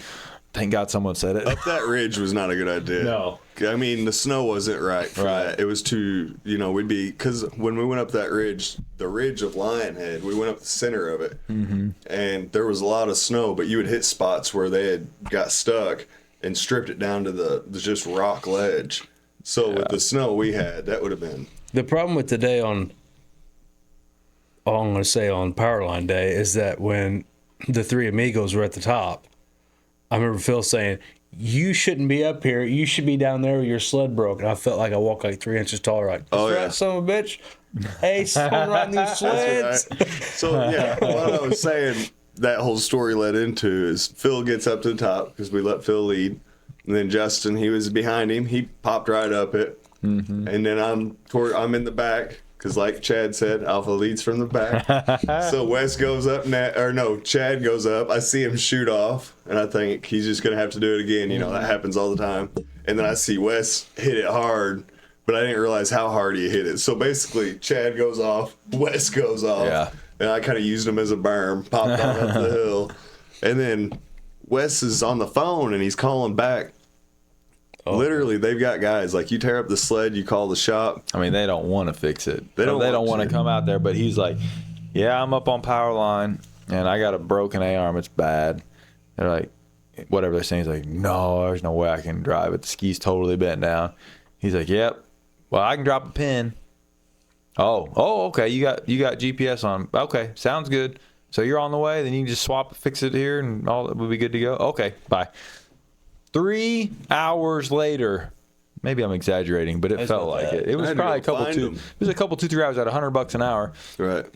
thank God someone said it. Up that ridge was not a good idea. No. I mean, the snow wasn't right for that. It was too, because when we went up that ridge, the ridge of Lionhead, we went up the center of it. Mm-hmm. And there was a lot of snow, but you would hit spots where they had got stuck and stripped it down to the just rock ledge. So with the snow we had, that would have been. the problem with today on Powerline Day is that when the three amigos were at the top, I remember Phil saying, you shouldn't be up here. You should be down there where your sled broke. And I felt like I walked like 3 inches taller. Like, that's right, son of a bitch. Hey, someone riding these sleds. Right. So, what I was saying that whole story led into is Phil gets up to the top because we let Phil lead. And then Justin, he was behind him. He popped right up it. Mm-hmm. And then I'm in the back because, like Chad said, Alpha leads from the back. So Wes goes up, Chad goes up. I see him shoot off, and I think he's just going to have to do it again. You know, that happens all the time. And then I see Wes hit it hard, but I didn't realize how hard he hit it. So basically, Chad goes off, Wes goes off. Yeah. And I kind of used him as a berm, popped on up the hill. And then Wes is on the phone, and he's calling back. Literally, they've got guys like you tear up the sled, you call the shop. I mean, they don't want to fix it. They don't want to come out there. But he's like, yeah, I'm up on Powerline, and I got a broken A-arm. It's bad. They're like, whatever they're saying. He's like, no, there's no way I can drive it. The ski's totally bent down. He's like, yep. Well, I can drop a pin. Oh, okay. You got GPS on. Okay, sounds good. So you're on the way. Then you can just fix it here, and all that will be good to go. Okay, bye. 3 hours later, maybe I'm exaggerating, but it felt like it. It was probably a couple 2-3 hours at $100 an hour. Right.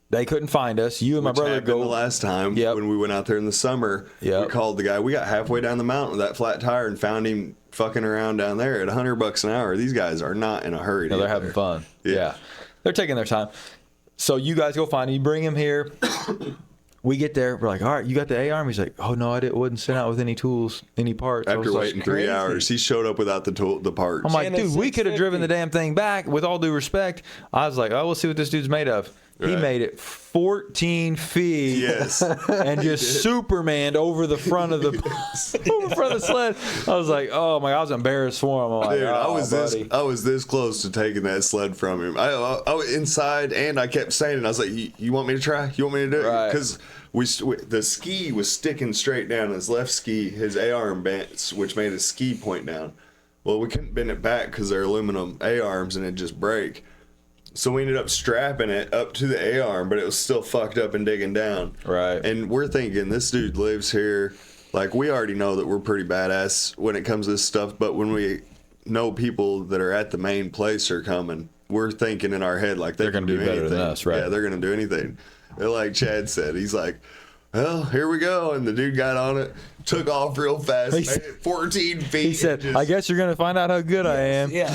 They couldn't find us. You and my brother go. The last time when we went out there in the summer, we called the guy. We got halfway down the mountain with that flat tire and found him fucking around down there at $100 an hour. These guys are not in a hurry. No, they're having fun. Yeah. They're taking their time. So you guys go find him. You bring him here. We get there. We're like, all right, you got the A-arm? He's like, oh, no, I wasn't sent out with any tools, any parts. After waiting 3 hours, he showed up without the parts. I'm like, dude, we could have driven the damn thing back. With all due respect, I was like, oh, we'll see what this dude's made of. Right. He made it 14 feet. Yes. And just Supermaned over the front of the sled. I was like, oh my, I was embarrassed for him. I'm like, dude, I was this close to taking that sled from him. I was inside, and I kept saying it. I was like, you want me to try? You want me to do it? Because the ski was sticking straight down. His left ski, his A-arm bent, which made his ski point down. Well, we couldn't bend it back because they're aluminum A-arms and it'd just break. So we ended up strapping it up to the A-arm, but it was still fucked up and digging down. Right. And we're thinking, this dude lives here. Like, we already know that we're pretty badass when it comes to this stuff, but when we know people that are at the main place are coming, we're thinking in our head, like, they're going to be better than us, right? Yeah, they're going to do anything. And like Chad said, he's like, well, here we go. And the dude got on it, took off real fast, made it 14 feet. He said, I guess you're going to find out how good I am. Yeah.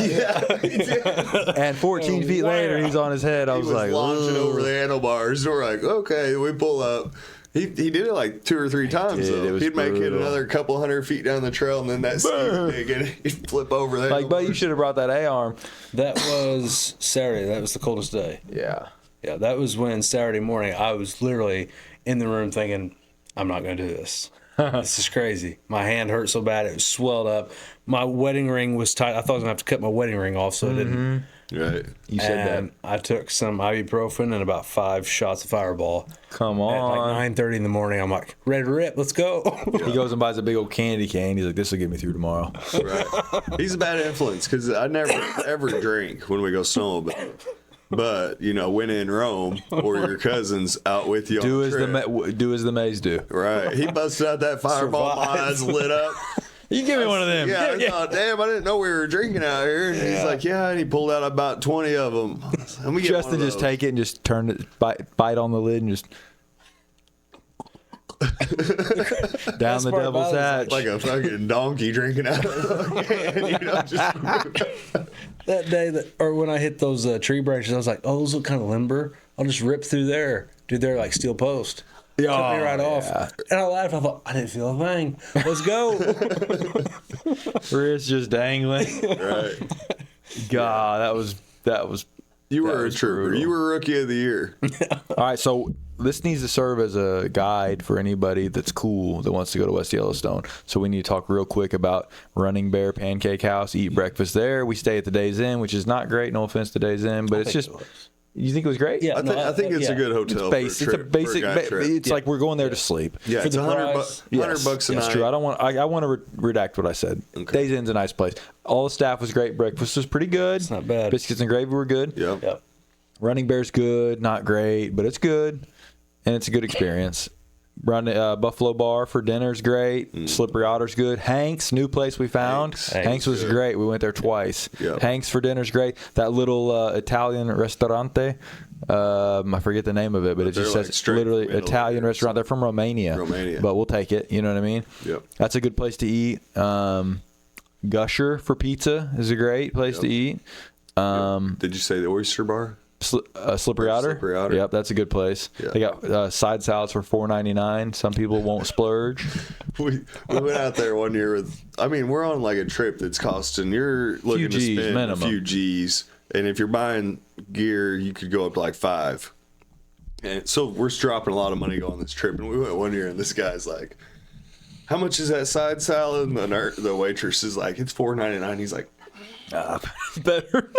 And 14 feet later, he's on his head. I was like, launching "Ooh." over the handlebars. We're like, okay, we pull up. He did it like 2 or 3 times, did. It though. was He'd make it brutal. another couple hundred feet down the trail, and then that steep dig, and he'd flip over there. Like, but you should have brought that A-arm. That was Saturday. That was the coldest day. Yeah. Yeah, that was when Saturday morning I was literally in the room thinking, I'm not going to do this. This is crazy. My hand hurt so bad. It was swelled up. My wedding ring was tight. I thought I was going to have to cut my wedding ring off, so I didn't. Right. You said And I took some ibuprofen and about 5 shots of Fireball. Come At on. like 9:30 in the morning, I'm like, ready to rip. Let's go. He goes and buys a big old candy cane. He's like, this will get me through tomorrow. Right. He's a bad influence because I never ever drink when we go snowmobiling. But you know, when in Rome or your cousins out with you, Do on as trip, do as the maze do. right. He busted out that Fireball. My eyes lit up. You give me one of them. Yeah, I thought, damn, I didn't know we were drinking out here. And he's like, yeah, and he pulled out about 20 of them. Let me get Justin one of just those. take it and just turn it, bite on the lid and just down the part devil's about it hatch. is like a fucking donkey drinking out of a can, you know, just That day or when I hit those tree branches, I was like, oh, those look kind of limber. I'll just rip through there. Dude, they're like steel post. Took me right off. And I laughed. I thought, I didn't feel a thing. Let's go. Wrist just dangling. right. God, that was. You That were a was trooper. brutal. You were rookie of the year. All right, so this needs to serve as a guide for anybody that's cool that wants to go to West Yellowstone. So we need to talk real quick about Running Bear Pancake House, eat breakfast there. We stay at the Days Inn, which is not great. No offense to Days Inn, but it's just. You think it was great? Yeah. I think it's a good hotel. It's for a it's a trip, basic. for a guy trip. It's like we're going there to sleep. Yeah, for it's the $100 price. $100 a night. That's true. I want to redact what I said. Days Inn's a nice place. All the staff was great. Breakfast was pretty good. It's not bad. Biscuits and gravy were good. Yep. Yep. Running Bear's good, not great, but it's good, and it's a good experience. Buffalo Bar for dinner's great. Slippery Otter's good. Hank's, new place we found. Hank's was good. great. We went there twice. Yep. Hank's for dinner's great. That little Italian restaurante, I forget the name of it, but it they're just like says straight literally from Italy Italian or restaurant. They're from Romania. But we'll take it. You know what I mean? Yep. That's a good place to eat. Gusher for pizza is a great place to eat. Did you say the Oyster Bar? Slippery Otter. Slippery Otter. Yep, that's a good place. Yeah. They got side salads for $4.99. Some people won't splurge. We went out there one year with, I mean, we're on like a trip that's costing, you're looking to G's spend minimum. a few G's. And if you're buying gear, you could go up to like 5. And so we're dropping a lot of money going on this trip. And we went one year and this guy's like, how much is that side salad? And the waitress is like, it's $4.99. He's like, Better.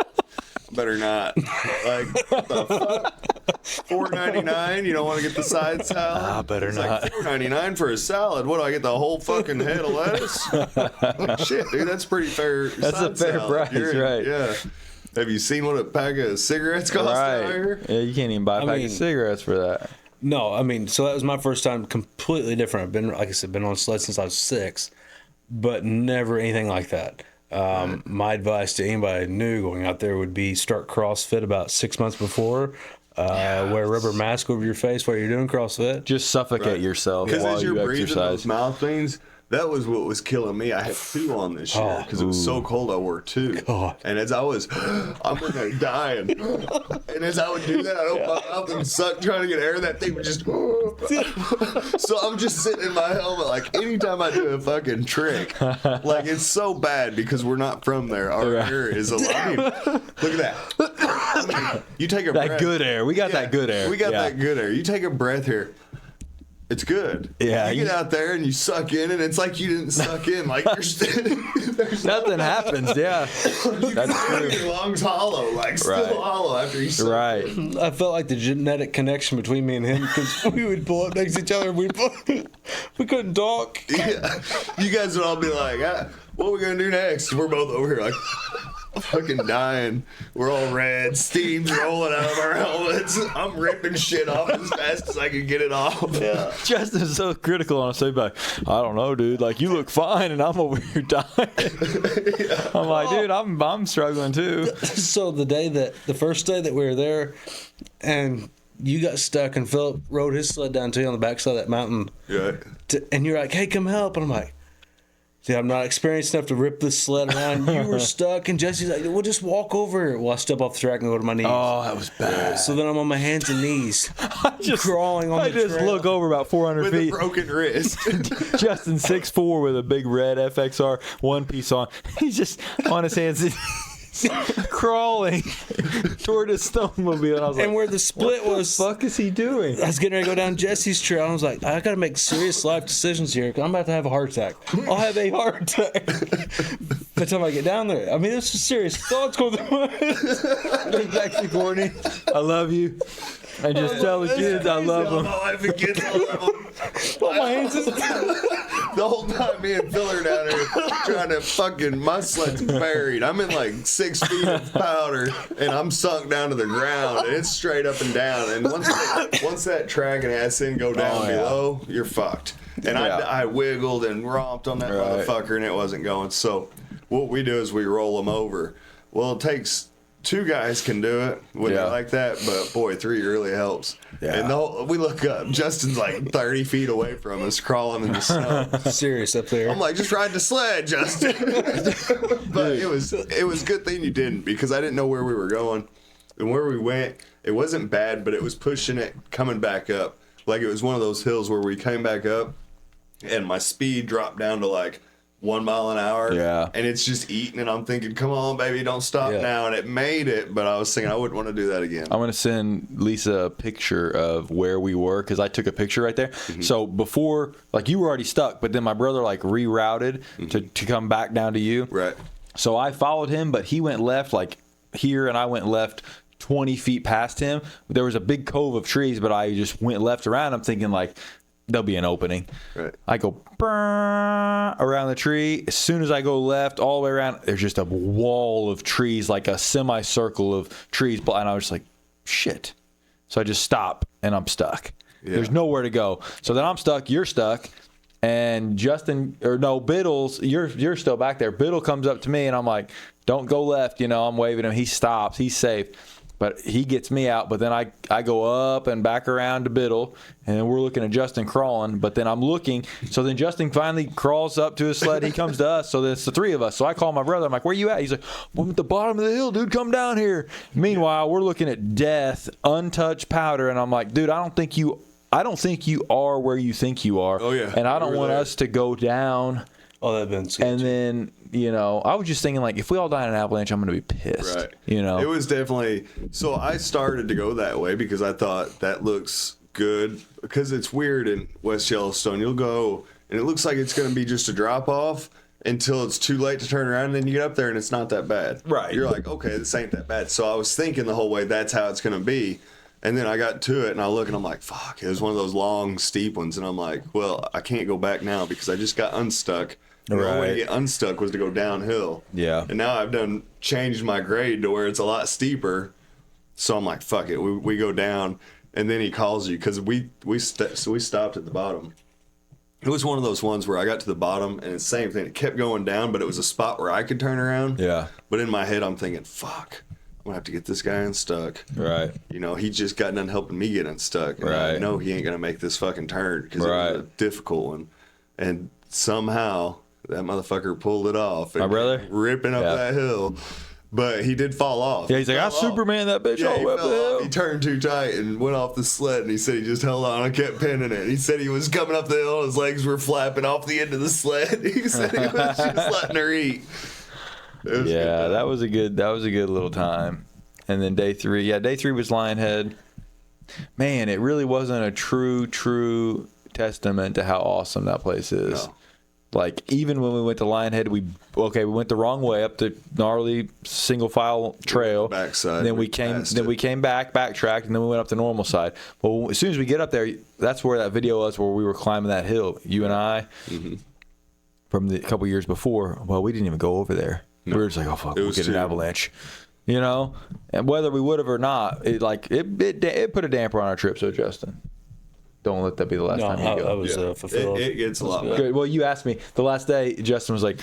better not. Like, what the fuck? $4.99? You don't want to get the side salad? Better It's not. like $4.99 for a salad. What do I get? The whole fucking head of lettuce? Like, shit, dude, that's pretty fair. That's a side fair salad. price, right. Yeah. Have you seen what a pack of cigarettes cost out Right. here? Yeah, you can't even buy a pack mean- of cigarettes for that. No, I mean, so that was my first time, completely different. I've been, like I said, been on sled since I was 6, but never anything like that. My advice to anybody new going out there would be start CrossFit about 6 months before. Wear a rubber mask over your face while you're doing CrossFit. Just suffocate yourself Because while as you're you breathing exercise. those mouth things, that was what was killing me. I had 2 on this year because it was so cold. I wore 2, and as I was, I'm in there dying, and as I would do that, I'd open my mouth and suck, trying to get air. That thing would just. So I'm just sitting in my helmet, like anytime I do a fucking trick, like it's so bad because we're not from there. Our air is a lot. Look at that. I mean, you take a That breath. good air. We got that good air. We got Yeah. that good air. You take a breath here. It's good. Yeah, You get you- out there and you suck in, and it's like you didn't suck in. Like you're there's Nothing happens. Yeah. That's true. your lungs hollow, like still Right. hollow after you suck. Right. I felt like the genetic connection between me and him because we would pull up next to each other and we couldn't talk. Yeah. You guys would all be like, what are we gonna do next? We're both over here like, fucking dying. We're all red. Steam's rolling out of our helmets. I'm ripping shit off as fast as I can get it off. Yeah. Justin's so critical on us. So he'd be like, I don't know, dude. Like, you look fine, and I'm over here dying. I'm like, dude, I'm struggling too. So the first day that we were there, and you got stuck, and Philip rode his sled down to you on the backside of that mountain. Yeah. And you're like, hey, come help. And I'm like, dude, I'm not experienced enough to rip this sled around. You were stuck, and Jesse's like, we'll just walk over. Well, I step off the track and go to my knees. Oh, that was bad. So then I'm on my hands and knees, crawling on the trail. I just look over about 400 with feet. a broken wrist. Justin 6'4" with a big red FXR one piece on. He's just on his hands and crawling toward his snowmobile. And I was like, and where the split was, what the fuck is he doing? I was getting ready to go down Jesse's trail. I was like, I got to make serious life decisions here because I'm about to have a heart attack. I'll have a heart attack by the time I get down there. I mean, this is serious thoughts going through my head. Back to Courtney, I love you. And just tell the kids I love them. My wife and kids love them. My hands is the whole time me and Phil are down here trying to fucking, my sled's buried. I'm in like 6 feet of powder and I'm sunk down to the ground and it's straight up and down. And once that track and ascent go down below, you're fucked. And I wiggled and romped on that motherfucker and it wasn't going. So what we do is we roll them over. Well, it takes 2 guys can do it when they're like that, but boy, 3 really helps. Yeah. And we look up. Justin's like 30 feet away from us, crawling in the snow. Serious up there. I'm like, just ride the sled, Justin. But it was a good thing you didn't, because I didn't know where we were going. And where we went, it wasn't bad, but it was pushing it coming back up. Like it was one of those hills where we came back up, and my speed dropped down to like 1 mile an hour. Yeah. And it's just eating, and I'm thinking, come on, baby, don't stop now. And it made it, but I was thinking I wouldn't want to do that again. I'm going to send Lisa a picture of where we were, because I took a picture right there. Mm-hmm. So before, like, you were already stuck, but then my brother, like, rerouted to come back down to you. Right. So I followed him, but he went left, like, here, and I went left 20 feet past him. There was a big cove of trees, but I just went left around. I'm thinking, like, there'll be an opening. Right. I go around the tree. As soon as I go left, all the way around, there's just a wall of trees, like a semicircle of trees. And I was just like, shit. So I just stop, and I'm stuck. Yeah. There's nowhere to go. So then I'm stuck. You're stuck. And Biddle's, you're still back there. Biddle comes up to me, and I'm like, don't go left. You know, I'm waving him. He stops. He's safe. But he gets me out, but then I go up and back around to Biddle, and then we're looking at Justin crawling, but then I'm looking. So then Justin finally crawls up to his sled. He comes to us, so it's the 3 of us. So I call my brother. I'm like, where you at? He's like, I'm at the bottom of the hill, dude. Come down here. Meanwhile, we're looking at death, untouched powder, and I'm like, dude, I don't think you are where you think you are. Oh, yeah. And I don't want us to go down. Oh, that'd been scary. And then, you know, I was just thinking, like, if we all die in an avalanche, I'm going to be pissed. Right. You know? It was definitely... So I started to go that way because I thought that looks good. Because it's weird in West Yellowstone. You'll go, and it looks like it's going to be just a drop-off until it's too late to turn around, and then you get up there, and it's not that bad. Right. You're like, okay, this ain't that bad. So I was thinking the whole way that's how it's going to be. And then I got to it, and I look, and I'm like, fuck. It was one of those long, steep ones. And I'm like, well, I can't go back now because I just got unstuck. The only way to get unstuck was to go downhill. Yeah. And now I've changed my grade to where it's a lot steeper. So I'm like, fuck it. We go down, and then he calls you because we stopped at the bottom. It was one of those ones where I got to the bottom, and it's the same thing. It kept going down, but it was a spot where I could turn around. Yeah. But in my head, I'm thinking, fuck. I'm gonna have to get this guy unstuck. Right. You know, he just got done helping me get unstuck. And I know he ain't gonna make this fucking turn because it was a difficult one. And somehow that motherfucker pulled it off. My brother? Ripping up that hill. But he did fall off. Yeah, he's like, I Superman that bitch all the way up the hill. He turned too tight and went off the sled, and he said he just held on and kept pinning it. He said he was coming up the hill, and his legs were flapping off the end of the sled. He said he was just letting her eat. Yeah, that was a good little time. And then day 3 was Lionhead. Man, it really wasn't a true testament to how awesome that place is. No. Like, even when we went to Lionhead, we went the wrong way up the gnarly single file trail. Backside. And then we came back, backtracked, and then we went up the normal side. Well, as soon as we get up there, that's where that video was where we were climbing that hill. You and I, from the couple years before. Well, we didn't even go over there. We were just like, oh fuck, we'll was get an too- avalanche. You know, and whether we would have or not, it put a damper on our trip. So Justin, don't let that be the last No, time you go. I was fulfilled. It gets a lot better. Good. Well, you asked me the last day. Justin was like,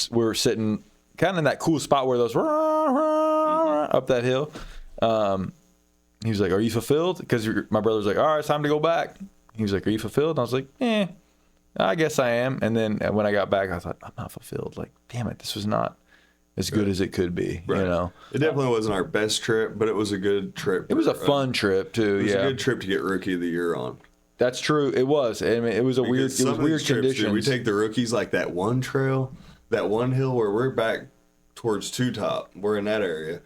we were sitting kind of in that cool spot where those up that hill. He was like, "Are you fulfilled?" Because my brother was like, "All right, it's time to go back." He was like, "Are you fulfilled?" And I was like, I guess I am." And then when I got back, I thought, "I'm not fulfilled." Like, damn it, this was not as good as it could be. Right. You know, It definitely wasn't our best trip, but it was a good trip. it was a fun trip too. It was Yeah, a good trip to get Rookie of the Year on. that's true. It was. I mean, it was Because weird. It some was of weird these trips, dude, conditions. we take the rookies like that one trail, that one hill where we're back towards Two Top. We're in that area.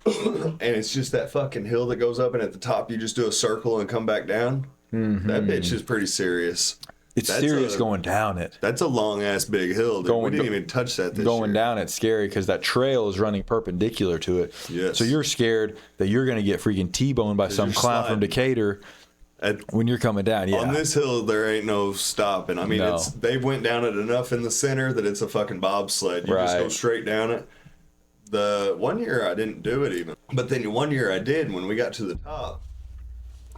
And it's just that fucking hill that goes up, and at the top you just do a circle and come back down. Mm-hmm. That bitch is pretty serious. It's That's serious going down it. That's a long ass big hill, dude. We didn't even touch that this Going year. down, it's scary because that trail is running perpendicular to it. Yes. So you're scared that you're going to get freaking T-boned by some you're clown from sliding. Decatur when you're coming down. Yeah. On this hill, there ain't no stopping. I mean, No. they went down it enough in the center that it's a fucking bobsled. You just go Right. straight down it. The one year I didn't do it even, but then one year I did. When we got to the top,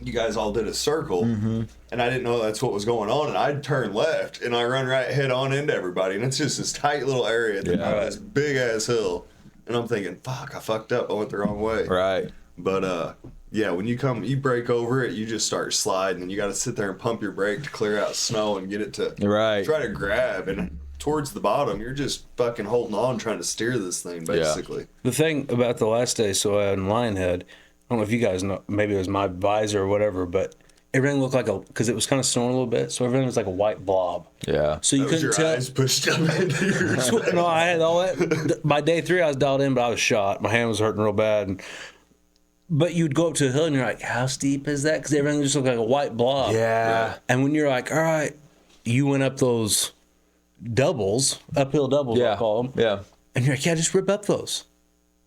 you guys all did a circle, and I didn't know that's what was going on. And I'd turn left, and I run right head on into everybody, and it's just this tight little area at the top of this big ass hill. And I'm thinking, fuck, I fucked up. I went the wrong way. Right. But yeah, when you break over it, you just start sliding, and you got to sit there and pump your brake to clear out snow and get it to Right. try to grab. And towards the bottom, you're just fucking holding on, trying to steer this thing, basically. The thing about the last day, so in Lionhead, I don't know if you guys know, maybe it was my visor or whatever, but everything looked like because it was kind of snowing a little bit, so everything was like a white blob. Yeah. So you That was couldn't your tell. eyes pushed up into your No, I had all that. By day 3, I was dialed in, but I was shot. My hand was hurting real bad. But you'd go up to a hill and you're like, how steep is that? Because everything just looked like a white blob. Yeah. And when you're like, all right, you went up those doubles, uphill doubles, Yeah. I call them. Yeah. And you're like, yeah, just rip up those.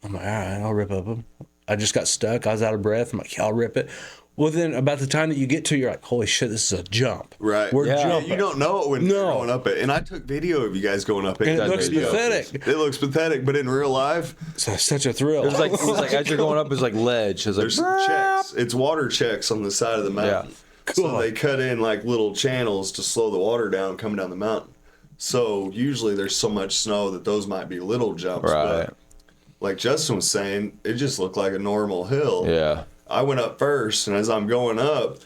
I'm like, all right, I'll rip up them. I just got stuck. I was out of breath. I'm like, yeah, I'll rip it. Well, then about the time that you get to, you're like, holy shit, this is a jump. Right. We're Yeah. jumping. You don't know it when you're No. going up it. And I took video of you guys going up it. And it Got looks video. pathetic. It looks pathetic, but in real life, It's such a thrill. It was like as you're going up, it's like ledge. It's like there's some checks. It's water checks on the side of the mountain. Yeah. So they cut in like little channels to slow the water down coming down the mountain. So usually there's so much snow that those might be little jumps. Right. But like Justin was saying, it just looked like a normal hill. Yeah. I went up first, and as I'm going up,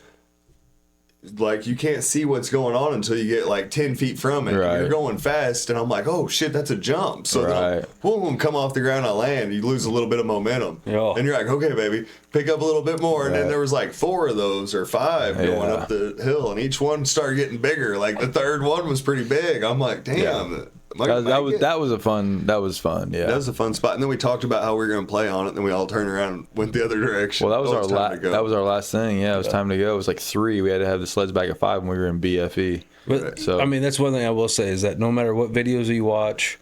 like you can't see what's going on until you get like 10 feet from it. Right. You're going fast, and I'm like, oh shit, that's a jump. So then Right. boom, come off the ground, I land. You lose a little bit of momentum. Yeah. And you're like, okay, baby, pick up a little bit more. And then Right. there was like 4 of those or 5 going Yeah. up the hill, and each one started getting bigger. Like the third one was pretty big. I'm like, damn. Yeah. am I gonna make it? That was fun. Yeah. That was a fun spot. And then we talked about how we were going to play on it. And then we all turned around and went the other direction. Well, that was Oh, our it's time last. to go. That was our last thing. Yeah, it was time to go. It was like 3. We had to have the sleds back at 5 when we were in BFE. But So- I mean, that's one thing I will say is that no matter what videos you watch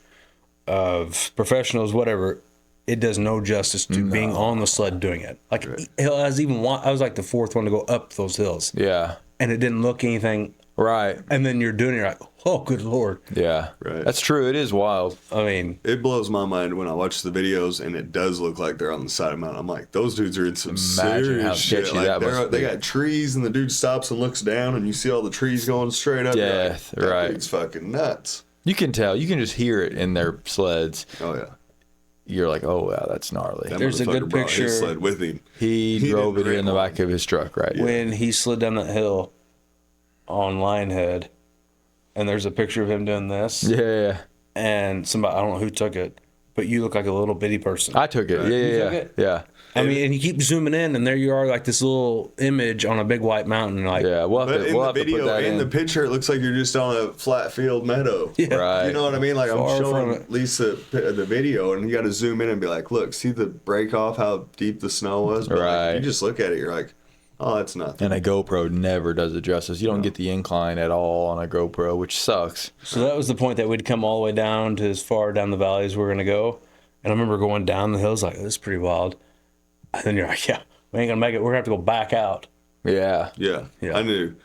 of professionals, whatever, it does no justice to being on the sled doing it. Like I was like the 4th one to go up those hills, Yeah. and it didn't look anything. Right. And then you're doing it, you're like, oh, good lord. Yeah. Right. That's true. It is wild. I mean, It blows my mind when I watch the videos and it does look like they're on the side of the mountain. I'm like, those dudes are in some Imagine serious how shit. sketchy Like that must they be. got trees and the dude stops and looks down and you see all the trees going straight up. You're like, Death, that right. dude's fucking nuts. You can tell. You can just hear it in their sleds. Oh yeah. You're like, oh wow, that's gnarly. That There's a motherfucker good brought his picture- sled with him. He He drove it didn't in the bring back of his truck, right? when he slid down that hill on Lionhead, and there's a picture of him doing this, Yeah. and somebody, I don't know who took it, but you look like a little bitty person. I took it. Right. Yeah, You yeah, took yeah. it? Yeah. I mean, and you keep zooming in, and there you are, like this little image on a big white mountain. Like, Yeah. We'll have But to, in we'll the have to put video, that in in. the picture, it looks like you're just on a flat field meadow. Yeah. Right. You know what I mean? Like Far I'm from showing it. Lisa the video, and you got to zoom in and be like, "Look, see the break off? How deep the snow was." But like, Right. you just look at it, you're like, "Oh, that's nothing." And a GoPro never does it justice. You don't get the incline at all on a GoPro, which sucks. So that was the point that we'd come all the way down to as far down the valley as we're going to go. And I remember going down the hills like, this is pretty wild. And then you're like, yeah, we ain't going to make it. We're going to have to go back out. Yeah. Yeah, Yeah. I knew.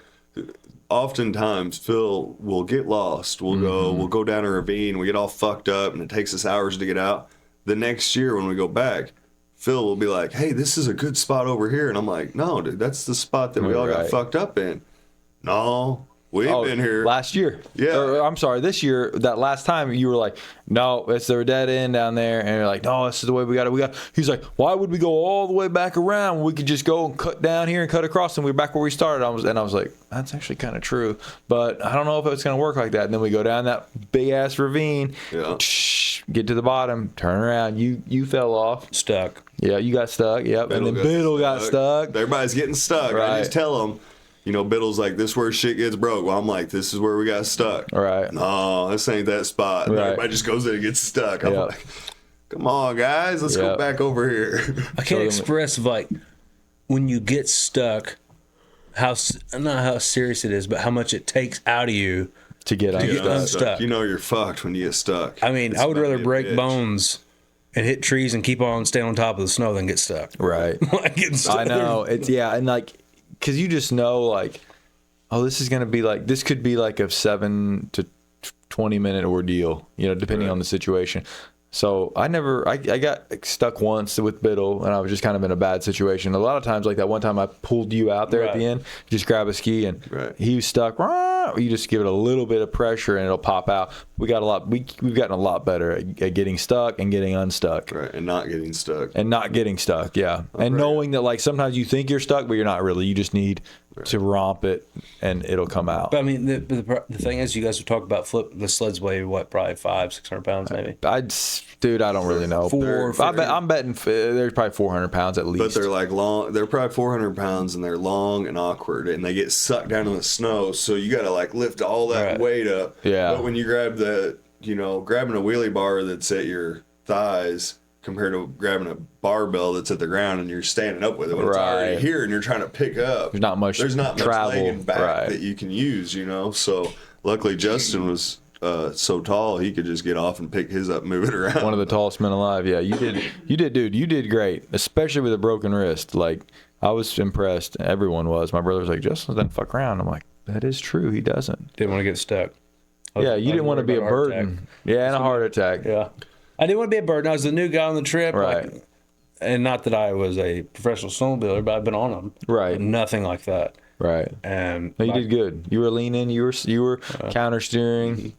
oftentimes Phil will get lost. We'll go down a ravine. We get all fucked up, and it takes us hours to get out. The next year when we go back, Phil will be like, "Hey, this is a good spot over here," and I'm like, "No, dude, that's the spot that we all got fucked up in." No. We've been here last year. Yeah. Or, I'm sorry, this year. That last time you were like, no, it's the dead end down there, and you're like, no, this is the way we got it. He's like, why would we go all the way back around? We could just go and cut down here and cut across, and we're back where we started. I was like, that's actually kind of true, but I don't know if it's gonna work like that. And then we go down that big ass ravine, get to the bottom, turn around. You fell off, Stuck. Yeah, you got stuck. Yep, and then Biddle got stuck. Everybody's getting stuck. Right. I just tell them. You know, Biddle's like, this is where shit gets broke. Well, I'm like, this is where we got stuck. Right. No, this ain't that spot. And everybody just goes in and gets stuck. I'm like, come on, guys, let's go back over here. I can't express, like, when you get stuck, not how serious it is, but how much it takes out of you to get unstuck. You know you're fucked when you get stuck. I mean, I would rather break bones and hit trees and keep on staying on top of the snow than get stuck. Right. Like getting stuck. I know. It's and like, because you just know, like, oh, this is going to be like, this could be like a 7 to 20 minute ordeal, you know, depending on the situation. So I got stuck once with Biddle, and I was just kind of in a bad situation. A lot of times, like that one time I pulled you out there at the end, just grab a ski, and he was stuck. You just give it a little bit of pressure, and it'll pop out. We've gotten a lot better at getting stuck and getting unstuck. Right, and not getting stuck. Yeah. And knowing that, like, sometimes you think you're stuck, but you're not really. You just need to romp it, and it'll come out. But I mean, the thing is, you guys would talk about the sleds weigh what, probably 500-600 pounds, maybe. Dude, I don't really know. I'm betting there's probably 400 pounds at least. But they're like long. They're probably 400 pounds, and they're long and awkward, and they get sucked down in the snow. So you got to like lift all that weight up. Yeah. But when you grab grabbing a wheelie bar that's at your thighs compared to grabbing a barbell that's at the ground and you're standing up with it when it's already here and you're trying to pick up. There's not much travel leg and back that you can use, you know. So luckily Justin was so tall he could just get off and pick his up and move it around. One of the tallest men alive. Yeah, you did, dude. You did great, especially with a broken wrist. Like, I was impressed. Everyone was. My brother was like, Justin doesn't fuck around. I'm like, that is true. He doesn't. Didn't want to get stuck. You didn't want to be a burden. Yeah, and a heart attack. Yeah. I didn't want to be a burden. I was the new guy on the trip. Right. Like, and not that I was a professional snowmobiler, but I've been on them. Right. Nothing like that. Right. And no, you did good. You were leaning. You were counter steering.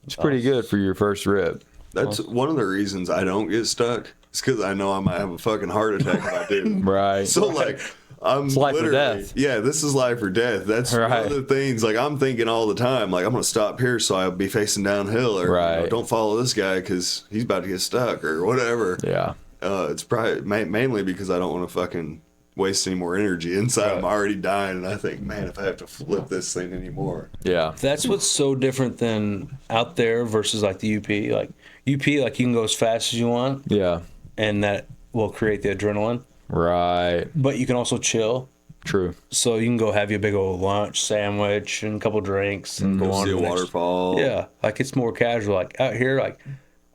It's pretty good for your first rip. That's one of the reasons I don't get stuck. It's because I know I might have a fucking heart attack if I do. Right. So like, it's life or death. Yeah, this is life or death. That's one of the things. Like, I'm thinking all the time. Like, I'm gonna stop here so I'll be facing downhill, or don't follow this guy because he's about to get stuck or whatever. Yeah. It's probably mainly because I don't want to fucking waste any more energy inside. I'm already dying, and I think, man, if I have to flip this thing anymore. Yeah. That's what's so different than out there versus like the UP. Like like you can go as fast as you want. Yeah. And that will create the adrenaline. Right. But you can also chill. True. So you can go have you a big old lunch, sandwich, and a couple drinks, and go on see to a waterfall. Yeah, like it's more casual. Like out here, like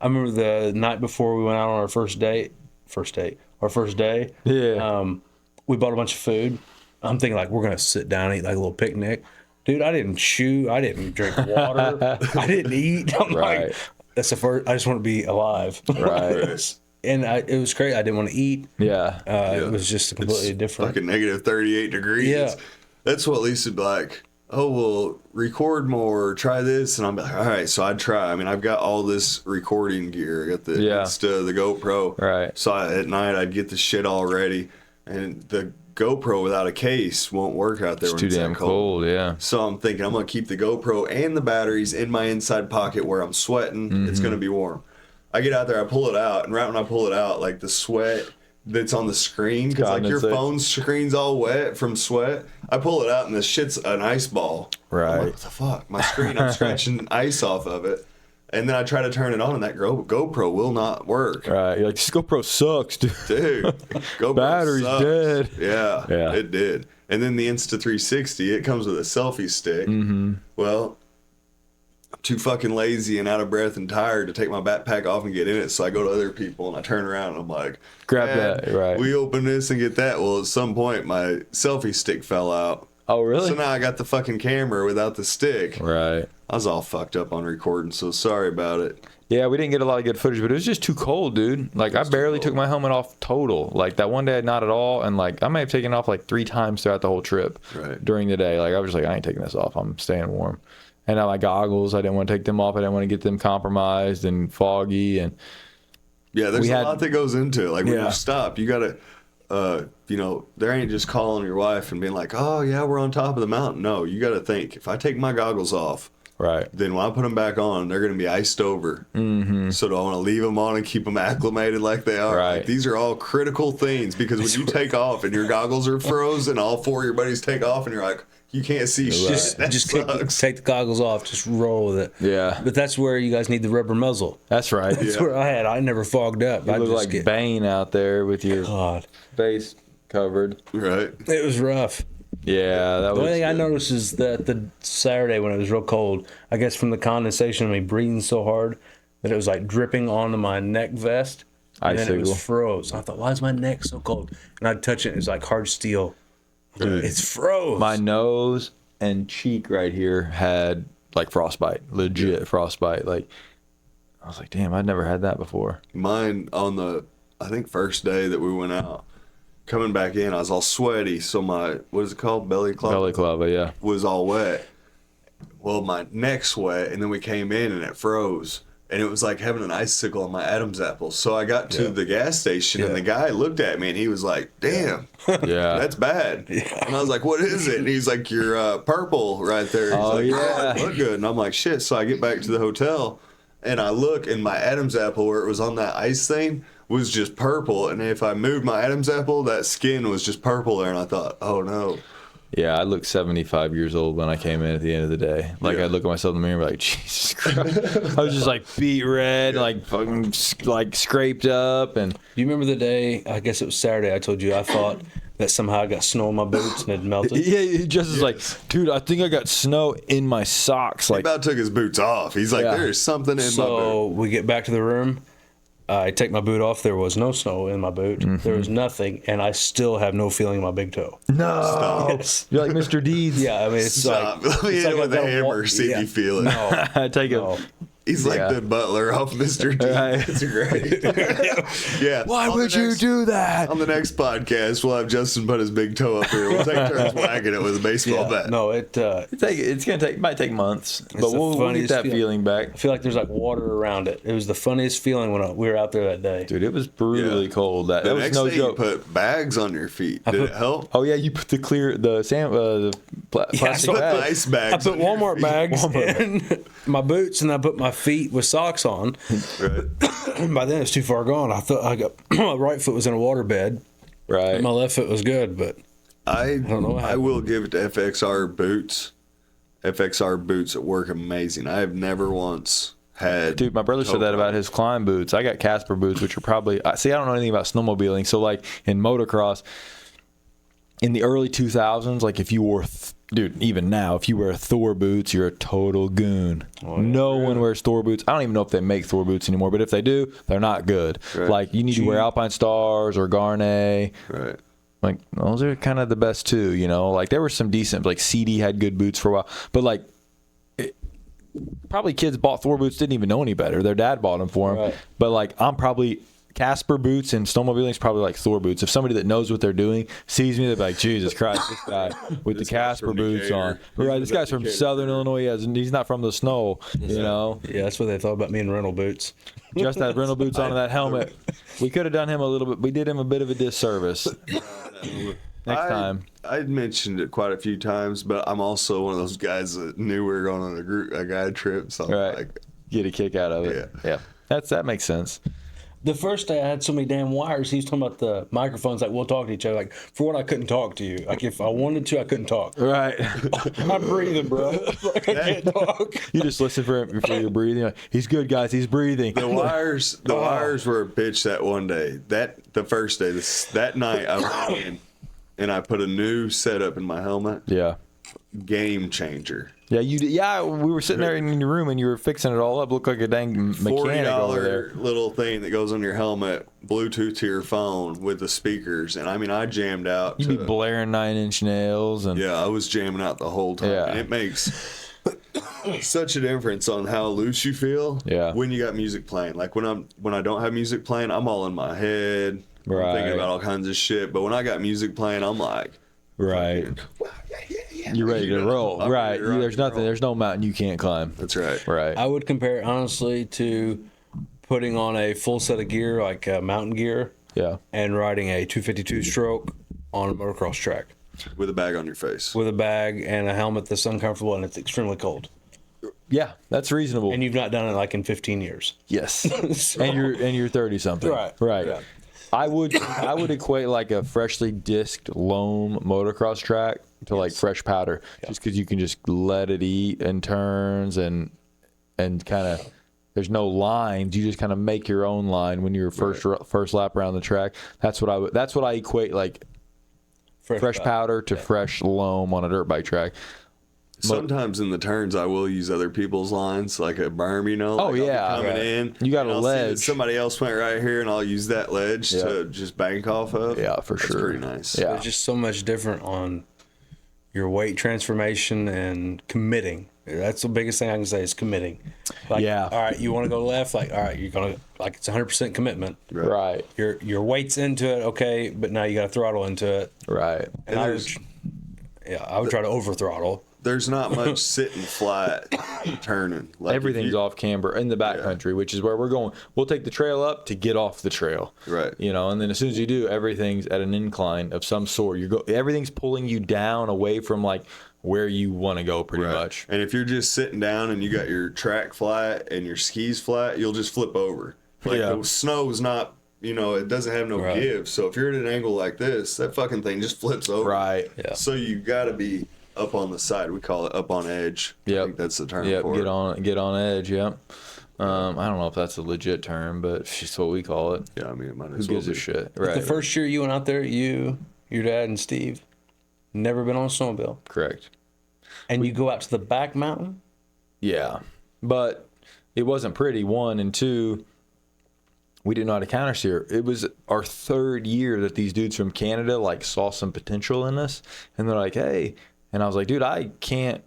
I remember the night before we went out on our first day. Yeah. We bought a bunch of food. I'm thinking like we're gonna sit down and eat like a little picnic. Dude, I didn't chew. I didn't drink water. I didn't eat. I'm like, that's the first. I just want to be alive. Right. And it was great. I didn't want to eat. Yeah. It was just completely different. Fucking negative 38 degrees. Yeah. That's what Lisa'd be like, oh, well, record more, try this. And I'm like, all right, so I'd try. I mean, I've got all this recording gear. I got the Insta, the GoPro. Right. So at night, I'd get the shit all ready. And the GoPro without a case won't work out there. It's too damn cold, yeah. So I'm thinking I'm going to keep the GoPro and the batteries in my inside pocket where I'm sweating. Mm-hmm. It's going to be warm. I get out there, I pull it out, and right when I pull it out, like the sweat that's on the screen, because like your phone screen's all wet from sweat. I pull it out, and this shit's an ice ball. Right. I'm like, what the fuck? My screen, I'm scratching ice off of it. And then I try to turn it on, and that GoPro will not work. Right. You're like, this GoPro sucks, dude. GoPro battery's sucks. dead. Yeah, it did. And then the Insta360, it comes with a selfie stick. Mm-hmm. Well, I'm too fucking lazy and out of breath and tired to take my backpack off and get in it. So I go to other people and I turn around and I'm like, grab that. Right. We open this and get that. Well, at some point, my selfie stick fell out. Oh, really? So now I got the fucking camera without the stick. Right. I was all fucked up on recording, so sorry about it. Yeah, we didn't get a lot of good footage, but it was just too cold, dude. Like, I barely took my helmet off total. Like, that one day, not at all. And, like, I may have taken it off, like, 3 times throughout the whole trip during the day. Like, I was just like, I ain't taking this off. I'm staying warm. And now my goggles, I didn't want to take them off. I didn't want to get them compromised and foggy. And yeah, there's a lot that goes into it. Like, when you stop, you got to, you know, there ain't just calling your wife and being like, oh, yeah, we're on top of the mountain. No, you got to think, if I take my goggles off, then when I put them back on, they're going to be iced over. Mm-hmm. So do I want to leave them on and keep them acclimated like they are? Like, these are all critical things, because when you take off and your goggles are frozen, all 4 of your buddies take off and you're like, you can't see shit. Just take the goggles off. Just roll with it. Yeah. But that's where you guys need the rubber muzzle. That's right. That's where I never fogged up. You look like Bane out there with your face covered. Right. It was rough. Yeah, that was. The only thing I noticed is that the Saturday when it was real cold, I guess from the condensation of me breathing so hard that it was like dripping onto my neck vest. And then it was froze. I thought, why is my neck so cold? And I'd touch it, and it's like hard steel. Dude, it's froze. My nose and cheek right here had like frostbite, legit frostbite. Like, I was like, damn, I'd never had that before. Mine on the, I think, first day that we went out, coming back in, I was all sweaty. So my, what is it called? Belly club, yeah. Was all wet. Well, my neck's wet, and then we came in and it froze. And it was like having an icicle on my Adam's apple. So I got to the gas station, and the guy looked at me, and he was like, damn, that's bad. And I was like, what is it? And he's like, you're purple right there. He's like, oh, you look good. And I'm like, shit. So I get back to the hotel, and I look, and my Adam's apple, where it was on that ice thing, was just purple. And if I moved my Adam's apple, that skin was just purple there. And I thought, oh, no. Yeah, I looked 75 years old when I came in at the end of the day. Like, I'd look at myself in the mirror and be like, Jesus Christ. I was just like beat red, like fucking like scraped up. And do you remember the day, I guess it was Saturday, I told you I thought that somehow I got snow in my boots and it melted? Yeah, he just is like, dude, I think I got snow in my socks. Like, he about took his boots off. He's like, there's something in my boot. So we get back to the room. I take my boot off. There was no snow in my boot. Mm-hmm. There was nothing, and I still have no feeling in my big toe. No, yes. You're like Mr. Deeds. Yeah, I mean, it's like, let me hit it with a hammer, see if you feel it. No, I take no. He's like the butler off Mr. D. Right. It's great. Yeah. Why would you do that? On the next podcast, we'll have Justin put his big toe up here. We'll take turns whacking it with a baseball bat. No, it might take months, but we'll get that feeling back. I feel like there's like water around it. It was the funniest feeling when we were out there that day. Dude, it was brutally cold. That the was next no day joke. You put bags on your feet. Did it help? Oh yeah, you put the plastic bags. Ice bags. I put Walmart bags in my boots, and I put my feet with socks on. Right. By then it's too far gone. I thought my right foot was in a water bed. Right. My left foot was good, but I don't know. I will give it to FXR boots. FXR boots at work amazing. I have never once had. Dude, my brother said that about his climb boots. I got Casper boots, which are probably. See, I don't know anything about snowmobiling. So like in motocross, in the early 2000s, like if you wore, dude, even now, if you wear Thor boots, you're a total goon. Oh, no one wears Thor boots. I don't even know if they make Thor boots anymore, but if they do, they're not good. Right. Like you need to wear Alpine Stars or Garnet. Right. Like those are kind of the best too, you know. Like there were some decent, like CD had good boots for a while, but like probably kids bought Thor boots, didn't even know any better. Their dad bought them for them. Right. But like I'm probably Casper boots and snowmobiling is probably like Thor boots. If somebody that knows what they're doing sees me, they're like, Jesus Christ, this guy with the Casper boots on. Right, this guy's from Southern Illinois. He's not from the snow, you know. Yeah, that's what they thought about me in rental boots. Just that rental boots on that helmet. We could have done him a little bit. We did him a bit of a disservice. Next time. I'd mentioned it quite a few times, but I'm also one of those guys that knew we were going on a guide trip. So I'm like, get a kick out of it. Yeah. That makes sense. The first day I had so many damn wires. He was talking about the microphones. Like, we'll talk to each other. Like, for what I couldn't talk to you. Like, if I wanted to, I couldn't talk. Right. I'm breathing, bro. Like, I can't talk. You just listen for your breathing. Like, he's good, guys. He's breathing. The wires were a bitch that one day. The first day, that night, I went in and I put a new setup in my helmet. Yeah. Game changer. Yeah, you did. Yeah, we were sitting there in your room and you were fixing it all up. Looked like a dang mechanic over there. $40 little thing that goes on your helmet, Bluetooth to your phone with the speakers. And I mean, I jammed out. You'd be blaring 9-inch nails. And yeah, I was jamming out the whole time. Yeah. And it makes such a difference on how loose you feel when you got music playing. Like when I don't have music playing, I'm all in my head. Right. I'm thinking about all kinds of shit. But when I got music playing, I'm like, right. You're ready to roll. Right. There's nothing. There's no mountain you can't climb. That's right. Right. I would compare it honestly to putting on a full set of gear, like mountain gear, and riding a 252 stroke on a motocross track. With a bag on your face. With a bag and a helmet that's uncomfortable and it's extremely cold. Yeah, that's reasonable. And you've not done it like in 15 years. Yes. And you're 30 something. Right. Yeah. I would equate like a freshly disked loam motocross track to like fresh powder, just because you can just let it eat and turns and kind of there's no lines. You just kind of make your own line when you're first lap around the track. That's what I equate like fresh powder to fresh loam on a dirt bike track. Sometimes in the turns, I will use other people's lines, like a berm, you know. Like coming in. You got a I'll ledge. See somebody else went right here, and I'll use that ledge to just bank off of. Yeah, for sure. That's pretty nice. Yeah. There's just so much different on your weight transformation and committing. That's the biggest thing I can say is committing. Like, all right, you want to go left? Like, all right, you're going to, like, it's 100% commitment. Right. Your weight's into it, okay, but now you got to throttle into it. Right. And I would try to over throttle. There's not much sitting flat turning. Like everything's off camber in the backcountry, which is where we're going. We'll take the trail up to get off the trail. Right. You know, and then as soon as you do, everything's at an incline of some sort. Everything's pulling you down away from like where you want to go pretty much. And if you're just sitting down and you got your track flat and your skis flat, you'll just flip over. Like the snow's not, you know, it doesn't have no give. So if you're at an angle like this, that fucking thing just flips over. Right. Yeah. So you got to be up on the side. We call it up on edge. Yeah, I think that's the term for it. Get on edge. Yep. I don't know if that's a legit term, but it's just what we call it. Yeah, I mean, it might Who as well gives a shit? Right. Right. The first year you went out there, you, your dad, and Steve, never been on a snowmobile. Correct. And you go out to the back mountain? Yeah, but it wasn't pretty. 1 and 2. We didn't know how to counter steer. It was our third year that these dudes from Canada like saw some potential in us, and they're like, "Hey." And I was like, dude, I can't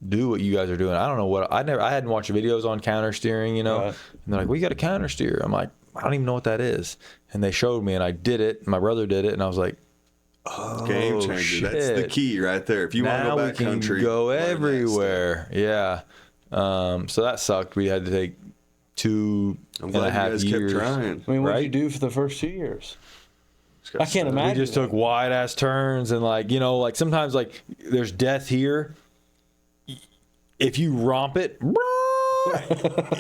do what you guys are doing. I don't know what I hadn't watched videos on counter steering, you know. And they're like, we got to counter steer. I'm like, I don't even know what that is. And they showed me, and I did it. My brother did it, and I was like, oh, game changer. Shit. That's the key right there. If you want to go back country, go everywhere. Yeah. So that sucked. We had to take 2.5 years. Kept trying. I mean, what did you do for the first 2 years? I can't imagine. We just took wide ass turns and like, you know, like sometimes like there's death here. If you romp it,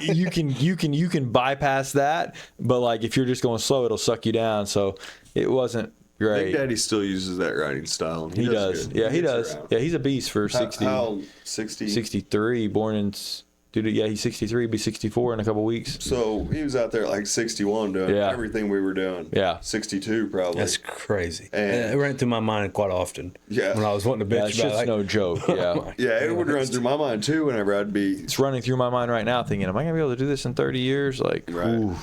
you can bypass that. But like if you're just going slow, it'll suck you down. So it wasn't great. Big Daddy still uses that riding style. And he does. Good. Yeah, he does. Yeah, he's a beast for 60. How 60? 63, born in. Dude, yeah, he's 63. He'll be 64 in a couple weeks. So he was out there at like 61 doing everything we were doing. Yeah. 62 probably. That's crazy. And it ran through my mind quite often. Yeah. When I was wanting to bitch about it. Like, no joke. Yeah. Yeah, it would run through my mind too whenever I'd be. It's running through my mind right now thinking, am I going to be able to do this in 30 years? Like, ooh.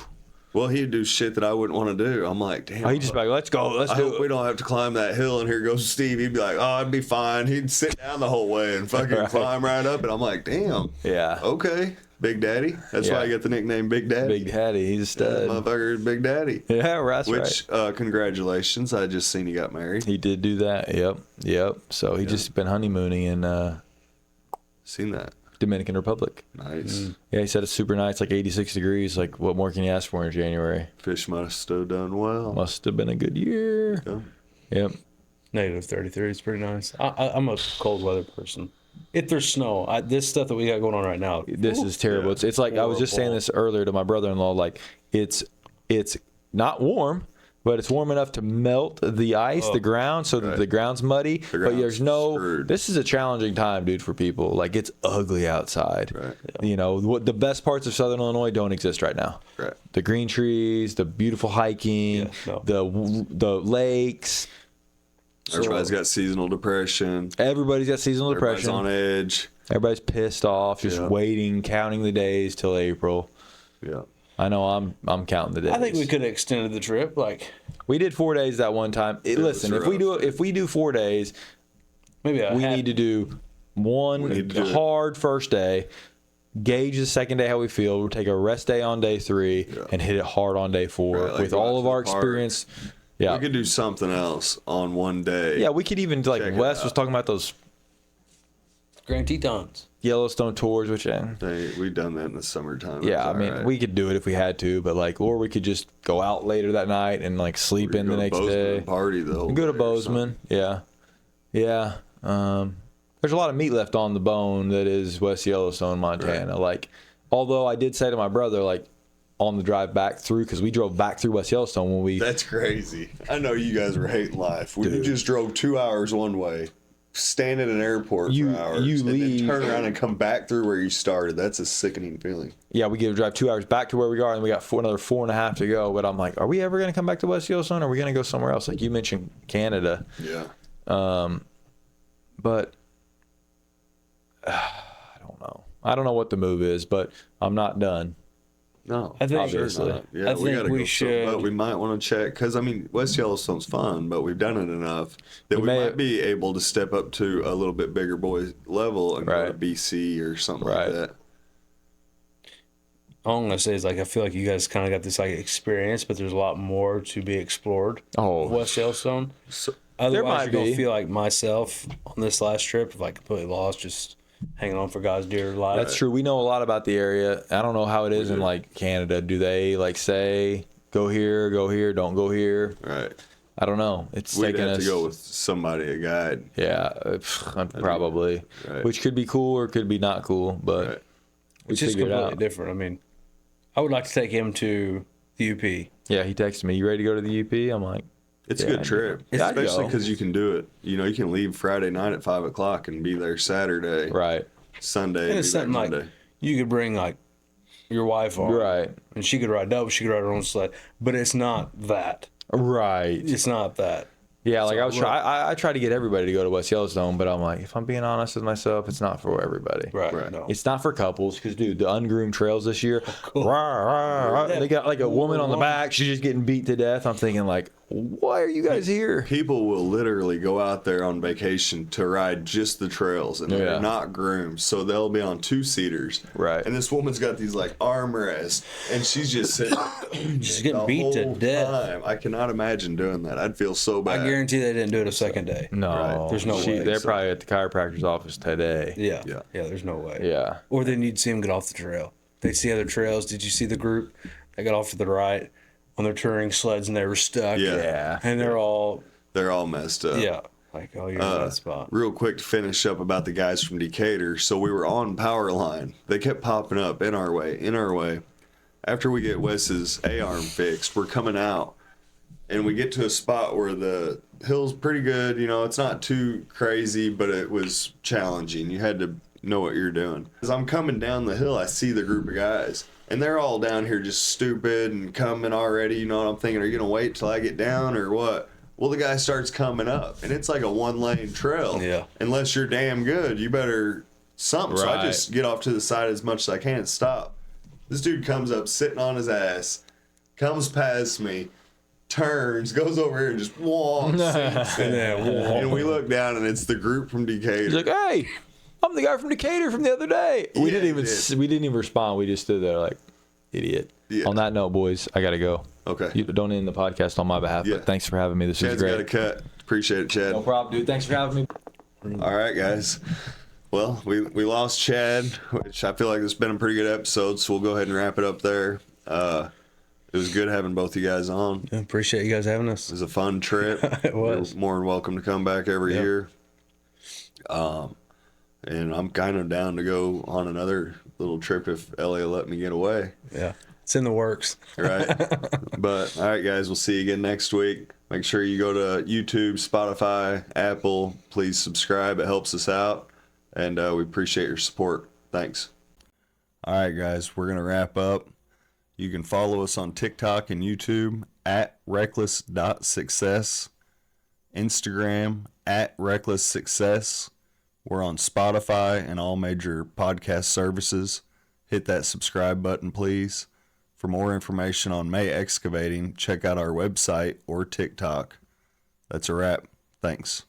Well, he'd do shit that I wouldn't want to do. I'm like, damn. He'd just be like, let's go. Let's I do hope it. we don't have to climb that hill. And here goes Steve. He'd be like, oh, I'd be fine. He'd sit down the whole way and fucking climb right up. And I'm like, damn. Yeah. Okay. Big Daddy. That's why I get the nickname Big Daddy. Big Daddy. He's a stud. Motherfucker is Big Daddy. Yeah, that's right. Which, congratulations. I just seen he got married. He did do that. Yep. So he just been honeymooning in seen that. Dominican Republic. Nice. Yeah, he said it's super nice, like 86 degrees. Like, what more can you ask for in January? Fish must have done well. Must have been a good year. Yeah. Yep. Negative 33 is pretty nice. I'm a cold weather person. If there's snow, this stuff that we got going on right now. This is terrible. Yeah. It's like, I was just saying this earlier to my brother-in-law, like, it's not warm, but it's warm enough to melt the ice, the ground, so that the ground's muddy. But there's no. Screwed. This is a challenging time, dude, for people. Like, it's ugly outside. Right. Yeah. You know, the best parts of Southern Illinois don't exist right now. Right. The green trees, the beautiful hiking, the lakes. Everybody's got seasonal depression. Everybody's got seasonal depression. Everybody's on edge. Everybody's pissed off, just waiting, counting the days till April. Yeah. I know I'm counting the days. I think we could have extended the trip. Like we did 4 days that one time. Listen, if we do 4 days, maybe we need to do one hard first day, gauge the second day how we feel. We'll take a rest day on day 3 and hit it hard on day 4 with all of our experience. Yeah, we could do something else on one day. Yeah, we could even like Wes was talking about those Grand Tetons. Yellowstone tours, which we've done that in the summertime. Yeah, I mean, we could do it if we had to, but like, or we could just go out later that night and like sleep in the next day. Party though. Go to Bozeman. Yeah. There's a lot of meat left on the bone that is West Yellowstone, Montana. Right. Like, although I did say to my brother, like, on the drive back through, because we drove back through West Yellowstone when we. That's crazy. I know you guys were hating life. When you just drove 2 hours one way. Stand at an airport for hours, and then turn around and come back through where you started. That's a sickening feeling. Yeah, we get to drive 2 hours back to where we are, and we got another 4.5 to go. But I'm like, are we ever going to come back to West Yellowstone, or are we going to go somewhere else? Like you mentioned Canada. Yeah. But I don't know. I don't know what the move is, but I'm not done. No, I think obviously. Yeah, we gotta go should. But we might want to check because I mean West Yellowstone's fun, but we've done it enough that we might be able to step up to a little bit bigger boy level and go to BC or something like that. All I'm gonna say is like I feel like you guys kind of got this like experience, but there's a lot more to be explored. West Yellowstone. So, otherwise, you're gonna feel like myself on this last trip, like completely lost, just hanging on for God's dear life. That's true. We know a lot about the area. I don't know how it is in like Canada. Do they like say go here, don't go here? Right. I don't know. We'd have to go with somebody, a guide. Yeah, probably. Right. Which could be cool or could be not cool, but it's just completely different. I mean, I would like to take him to the UP. Yeah, he texted me, "You ready to go to the UP?" I'm like, it's a good trip, especially because you can do it. You know, you can leave Friday night at 5 o'clock and be there Saturday, Sunday, and it's something like you could bring like your wife on, and she could ride double, she could ride her own sled, but it's not that, It's not that. Yeah, like I try to get everybody to go to West Yellowstone, but I'm like, if I'm being honest with myself, it's not for everybody. Right. No. It's not for couples because, dude, the ungroomed trails this year, they got like a woman on the back. She's just getting beat to death. I'm thinking like, why are you guys here? People will literally go out there on vacation to ride just the trails, and they're not groomed, so they'll be on 2-seaters. Right. And this woman's got these like armrests, and she's just sitting, she's getting beat to death. I cannot imagine doing that. I'd feel so bad. I guarantee they didn't do it a second day. No, there's no way. They're probably at the chiropractor's office today. Yeah. There's no way. Yeah. Or then you'd see them get off the trail. They'd see other trails. Did you see the group that got off to the right on their touring sleds and they were stuck? Yeah. And they're all messed up. Yeah. Like, oh, you're in that spot. Real quick to finish up about the guys from Decatur. So we were on power line. They kept popping up in our way. After we get Wes's A-arm fixed, we're coming out. And we get to a spot where the hill's pretty good. You know, it's not too crazy, but it was challenging. You had to know what you're doing. As I'm coming down the hill, I see the group of guys. And they're all down here just stupid and coming already. You know what I'm thinking? Are you going to wait till I get down or what? Well, the guy starts coming up. And it's like a 1-lane trail. Yeah. Unless you're damn good, you better something. So I just get off to the side as much as I can and stop. This dude comes up sitting on his ass, comes past me, turns, goes over here and just walks. And we look down and it's the group from Decatur. He's like, "Hey, I'm the guy from Decatur from the other day." We didn't even respond. We just stood there like idiot. Yeah. On that note, boys, I gotta go. Okay. You don't end the podcast on my behalf, but thanks for having me. This is great. Chad's got a cut. Appreciate it, Chad. No problem, dude. Thanks for having me. All right, guys. Well, we lost Chad, which I feel like it's been a pretty good episode, so we'll go ahead and wrap it up there. It was good having both you guys on. I appreciate you guys having us. It was a fun trip. It was. You're more than welcome to come back every year. And I'm kind of down to go on another little trip if Ellie will let me get away. Yeah, it's in the works. Right. But, all right, guys, we'll see you again next week. Make sure you go to YouTube, Spotify, Apple. Please subscribe. It helps us out. And we appreciate your support. Thanks. All right, guys, we're going to wrap up. You can follow us on TikTok and YouTube at reckless.success, Instagram at recklesssuccess, We're on Spotify and all major podcast services. Hit that subscribe button, please. For more information on May Excavating, check out our website or TikTok. That's a wrap. Thanks.